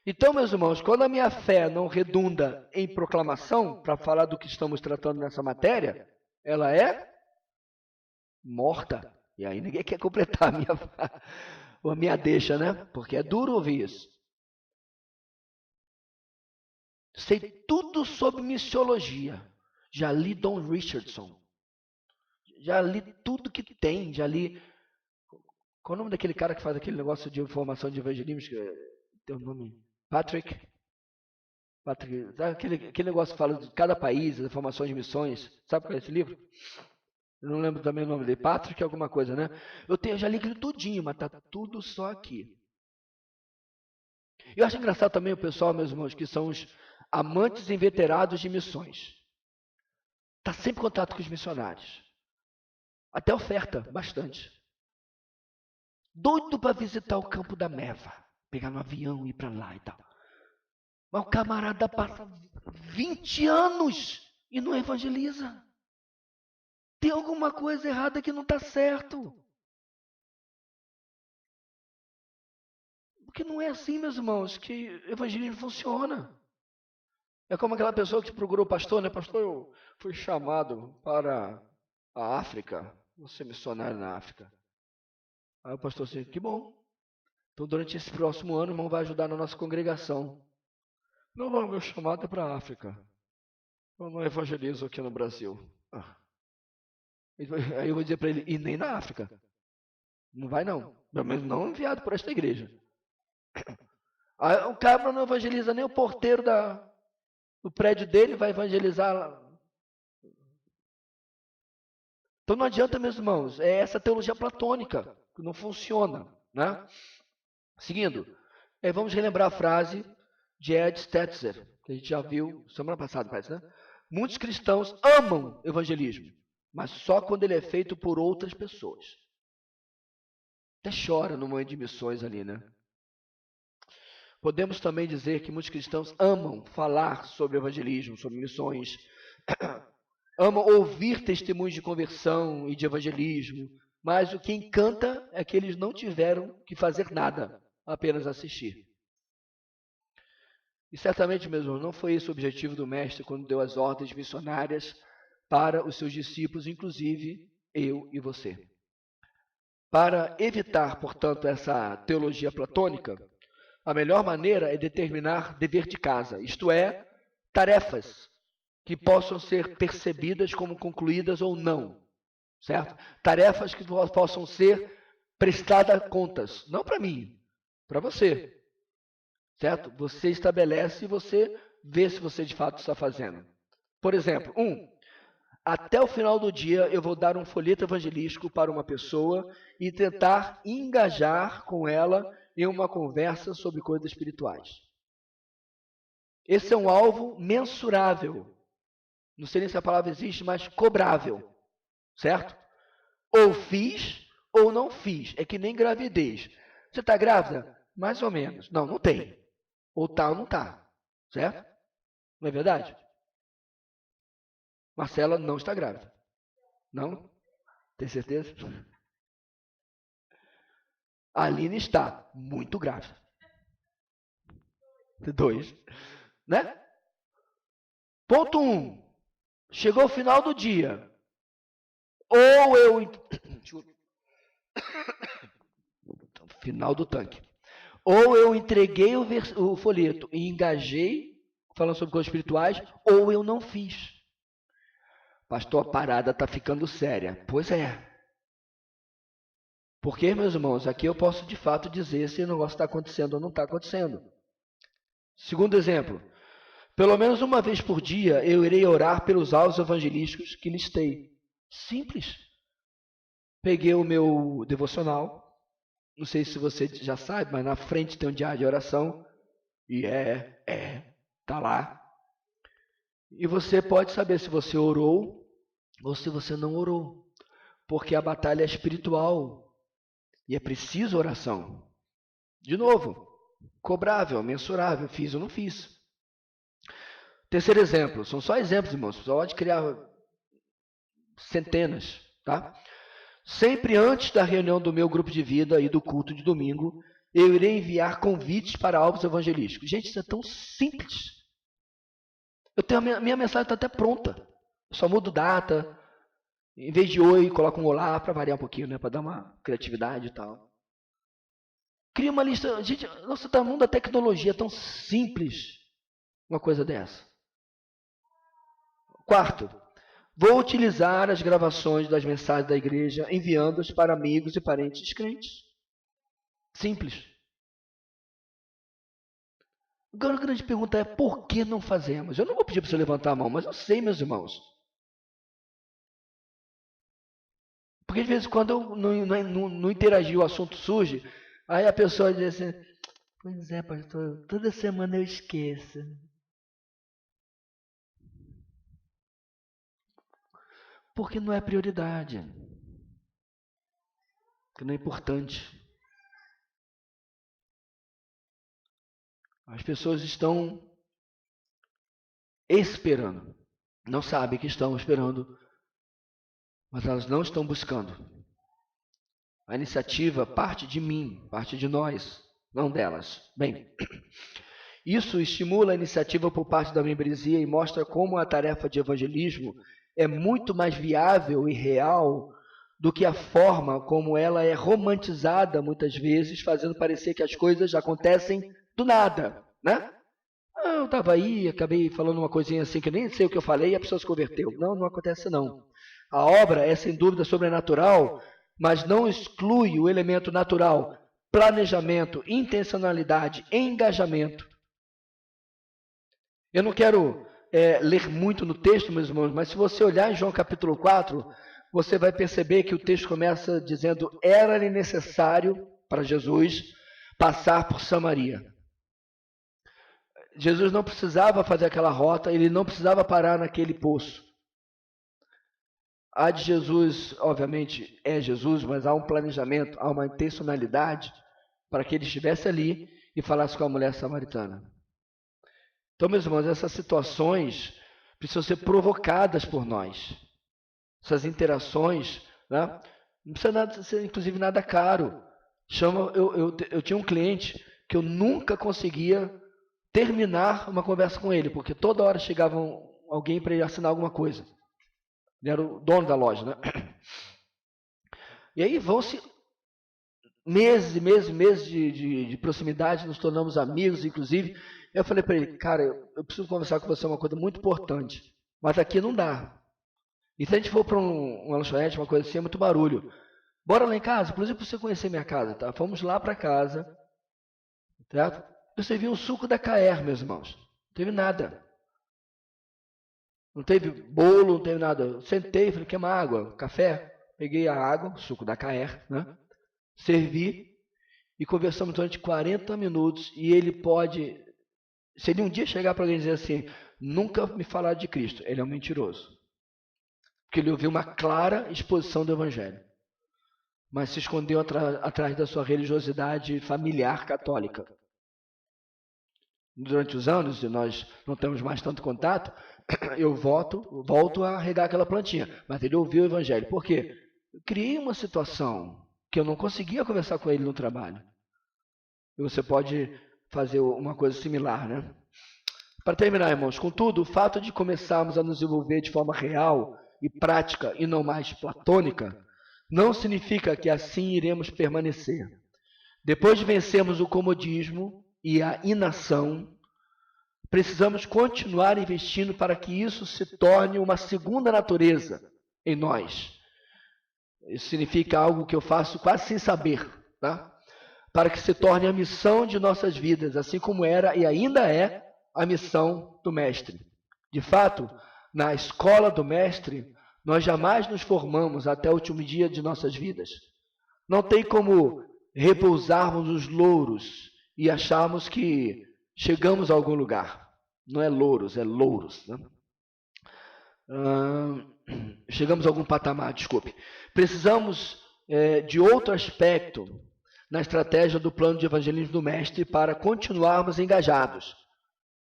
Então, meus irmãos, quando a minha fé não redunda em proclamação, para falar do que estamos tratando nessa matéria, ela é morta. E aí ninguém quer completar a minha deixa, né? Porque é duro ouvir isso. Sei tudo sobre missiologia. Já li Don Richardson. Já li tudo que tem. Já li... Qual é o nome daquele cara que faz aquele negócio de formação de evangelismo? Tem o nome... Patrick, aquele negócio que fala de cada país, as informações de missões. Sabe qual é esse livro? Eu não lembro também o nome dele. Patrick alguma coisa, né? Eu já li aquilo tudinho, mas está tudo só aqui. Eu acho engraçado também o pessoal, meus irmãos, que são os amantes inveterados de missões. Está sempre em contato com os missionários. Até oferta, bastante. Doido para visitar o campo da Meva. Pegar no avião e ir para lá e tal. Mas o camarada passa 20 anos e não evangeliza. Tem alguma coisa errada que não está certo. Porque não é assim, meus irmãos, que o evangelismo funciona. É como aquela pessoa que procurou o pastor, né? Pastor, eu fui chamado para a África. vou ser missionário na África. Aí o pastor disse, que bom. Então, durante esse próximo ano, o irmão vai ajudar na nossa congregação. Não, meu chamado é para a África. Eu não evangelizo aqui no Brasil. Aí eu vou dizer para ele, e nem na África. Não vai não. Pelo menos não enviado por esta igreja. Aí, o cabra não evangeliza nem o porteiro do prédio dele, vai evangelizar lá. Então não adianta, meus irmãos, é essa teologia platônica que não funciona, né? Seguindo, vamos relembrar a frase de Ed Stetzer, que a gente já viu semana passada, parece, né? Muitos cristãos amam evangelismo, mas só quando ele é feito por outras pessoas. Até chora no momento de missões ali, né? Podemos também dizer que muitos cristãos amam falar sobre evangelismo, sobre missões, amam ouvir testemunhos de conversão e de evangelismo, mas o que encanta é que eles não tiveram que fazer nada, apenas assistir. E certamente, meus irmãos, não foi esse o objetivo do Mestre quando deu as ordens missionárias para os seus discípulos, inclusive eu e você. Para evitar, portanto, essa teologia platônica, a melhor maneira é determinar dever de casa, isto é, tarefas que possam ser percebidas como concluídas ou não, certo? Tarefas que possam ser prestadas contas, não para mim, para você, certo? Você estabelece e você vê se você de fato está fazendo. Por exemplo, até o final do dia eu vou dar um folheto evangelístico para uma pessoa e tentar engajar com ela em uma conversa sobre coisas espirituais. Esse é um alvo mensurável. Não sei nem se a palavra existe, mas cobrável. Certo? Ou fiz ou não fiz. É que nem gravidez. Você está grávida? Mais ou menos. Não, não tem. Ou tá ou não está. Certo? Não é verdade? Marcela não está grávida. Não? Tem certeza? A Aline está muito grávida. 2. Né? Ponto 1. Chegou o final do dia. Ou eu... Final do tanque. Ou eu entreguei o folheto e engajei, falando sobre coisas espirituais, ou eu não fiz. Pastor, a parada está ficando séria. Pois é. Porque, meus irmãos, aqui eu posso de fato dizer se o negócio está acontecendo ou não está acontecendo. Segundo exemplo. Pelo menos uma vez por dia eu irei orar pelos alvos evangelísticos que listei. Simples. Peguei o meu devocional. Não sei se você já sabe, mas na frente tem um diário de oração. E tá lá. E você pode saber se você orou ou se você não orou. Porque a batalha é espiritual. E é preciso oração. De novo, cobrável, mensurável, fiz ou não fiz. Terceiro exemplo, são só exemplos, irmãos, você pode criar centenas, tá? Sempre antes da reunião do meu grupo de vida e do culto de domingo, eu irei enviar convites para alvos evangelísticos. Gente, isso é tão simples. Eu tenho minha mensagem está até pronta. Eu só mudo data. Em vez de oi, coloco um olá para variar um pouquinho, né? Para dar uma criatividade e tal. Cria uma lista. Gente, nossa, tá no mundo da tecnologia, é tão simples uma coisa dessa. Quarto, vou utilizar as gravações das mensagens da igreja, enviando-as para amigos e parentes crentes. Simples. Agora a grande pergunta é, por que não fazemos? Eu não vou pedir para você levantar a mão, mas eu sei, meus irmãos. Porque de vez em quando eu não interagi, o assunto surge, aí a pessoa diz assim, pois é, pastor, toda semana eu esqueço. Porque não é prioridade. Porque não é importante. As pessoas estão esperando. Não sabem que estão esperando, mas elas não estão buscando. A iniciativa parte de mim, parte de nós, não delas. Bem, isso estimula a iniciativa por parte da membresia e mostra como a tarefa de evangelismo é muito mais viável e real do que a forma como ela é romantizada muitas vezes, fazendo parecer que as coisas acontecem do nada, né? Eu estava aí, acabei falando uma coisinha assim que eu nem sei o que eu falei e a pessoa se converteu. Não, não acontece não. A obra é sem dúvida sobrenatural, mas não exclui o elemento natural, planejamento, intencionalidade, engajamento. Eu não quero ler muito no texto, meus irmãos, mas se você olhar em João capítulo 4, você vai perceber que o texto começa dizendo: era-lhe necessário para Jesus passar por Samaria. Jesus não precisava fazer aquela rota, ele não precisava parar naquele poço. A de Jesus, obviamente, é Jesus, mas há um planejamento, há uma intencionalidade para que ele estivesse ali e falasse com a mulher samaritana. Então, meus irmãos, essas situações precisam ser provocadas por nós. Essas interações, né? Não precisa ser, inclusive, nada caro. Eu tinha um cliente que eu nunca conseguia terminar uma conversa com ele, porque toda hora chegava alguém para ele assinar alguma coisa. Ele era o dono da loja, né? E aí vão-se meses e meses e meses de proximidade, nos tornamos amigos, inclusive. Eu falei para ele: cara, eu preciso conversar com você uma coisa muito importante, mas aqui não dá. E se a gente for para uma lanchonete, uma coisa assim, é muito barulho. Bora lá em casa, inclusive para você conhecer minha casa, tá? Fomos lá para casa, certo? Eu servi um suco da Caer, meus irmãos. Não teve nada. Não teve bolo, não teve nada. Eu sentei, falei: quer uma água? Café? Peguei a água, o suco da Caer, né? Servi e conversamos durante 40 minutos. E ele pode, se ele um dia chegar para alguém e dizer assim: nunca me falar de Cristo, ele é um mentiroso. Porque ele ouviu uma clara exposição do Evangelho, mas se escondeu atrás da sua religiosidade familiar católica. Durante os anos, e nós não temos mais tanto contato, eu volto a regar aquela plantinha. Mas ele ouviu o Evangelho. Por quê? Eu criei uma situação que eu não conseguia conversar com ele no trabalho. E você pode fazer uma coisa similar, né? Para terminar, irmãos, contudo, o fato de começarmos a nos envolver de forma real e prática e não mais platônica, não significa que assim iremos permanecer. Depois de vencermos o comodismo e a inação, precisamos continuar investindo para que isso se torne uma segunda natureza em nós. Isso significa algo que eu faço quase sem saber, tá? Para que se torne a missão de nossas vidas, assim como era e ainda é a missão do Mestre. De fato, na escola do Mestre, nós jamais nos formamos até o último dia de nossas vidas. Não tem como repousarmos os louros e acharmos que chegamos a algum lugar. Não é louros, é louros, né? Chegamos a algum patamar, desculpe. Precisamos de outro aspecto na estratégia do plano de evangelismo do Mestre para continuarmos engajados,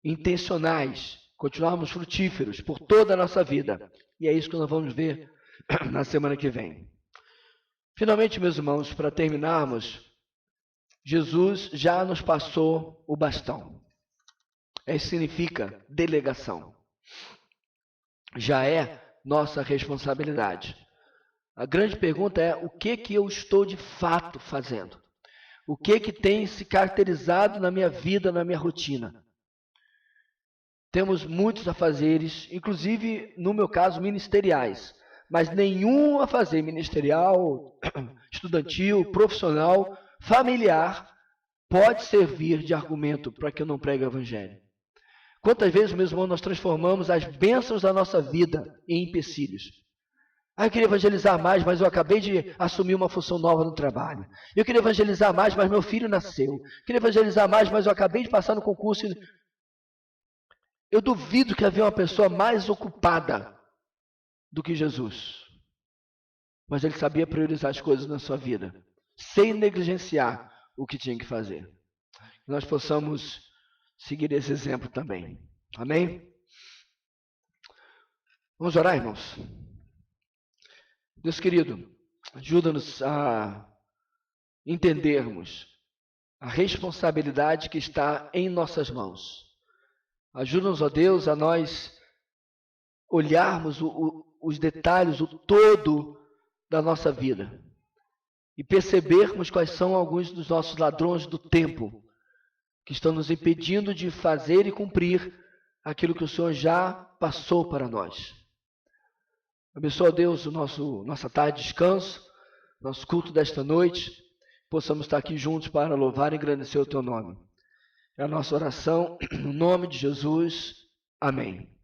intencionais, continuarmos frutíferos por toda a nossa vida. E é isso que nós vamos ver na semana que vem. Finalmente, meus irmãos, para terminarmos, Jesus já nos passou o bastão. Isso significa delegação. Já é nossa responsabilidade. A grande pergunta é: o que eu estou de fato fazendo? O que tem se caracterizado na minha vida, na minha rotina? Temos muitos afazeres, inclusive, no meu caso, ministeriais, mas nenhum afazer ministerial, estudantil, profissional, familiar, pode servir de argumento para que eu não pregue o Evangelho. Quantas vezes, meus irmãos, nós transformamos as bênçãos da nossa vida em empecilhos? Eu queria evangelizar mais, mas eu acabei de assumir uma função nova no trabalho. Eu queria evangelizar mais, mas meu filho nasceu. Eu queria evangelizar mais, mas eu acabei de passar no concurso. Eu duvido que havia uma pessoa mais ocupada do que Jesus. Mas ele sabia priorizar as coisas na sua vida, sem negligenciar o que tinha que fazer. Que nós possamos seguir esse exemplo também. Amém? Vamos orar, irmãos? Deus querido, ajuda-nos a entendermos a responsabilidade que está em nossas mãos. Ajuda-nos, ó Deus, a nós olharmos os detalhes, o todo da nossa vida e percebermos quais são alguns dos nossos ladrões do tempo que estão nos impedindo de fazer e cumprir aquilo que o Senhor já passou para nós. Abençoa, Deus, nossa tarde de descanso, nosso culto desta noite, possamos estar aqui juntos para louvar e engrandecer o Teu nome. É a nossa oração, no nome de Jesus. Amém.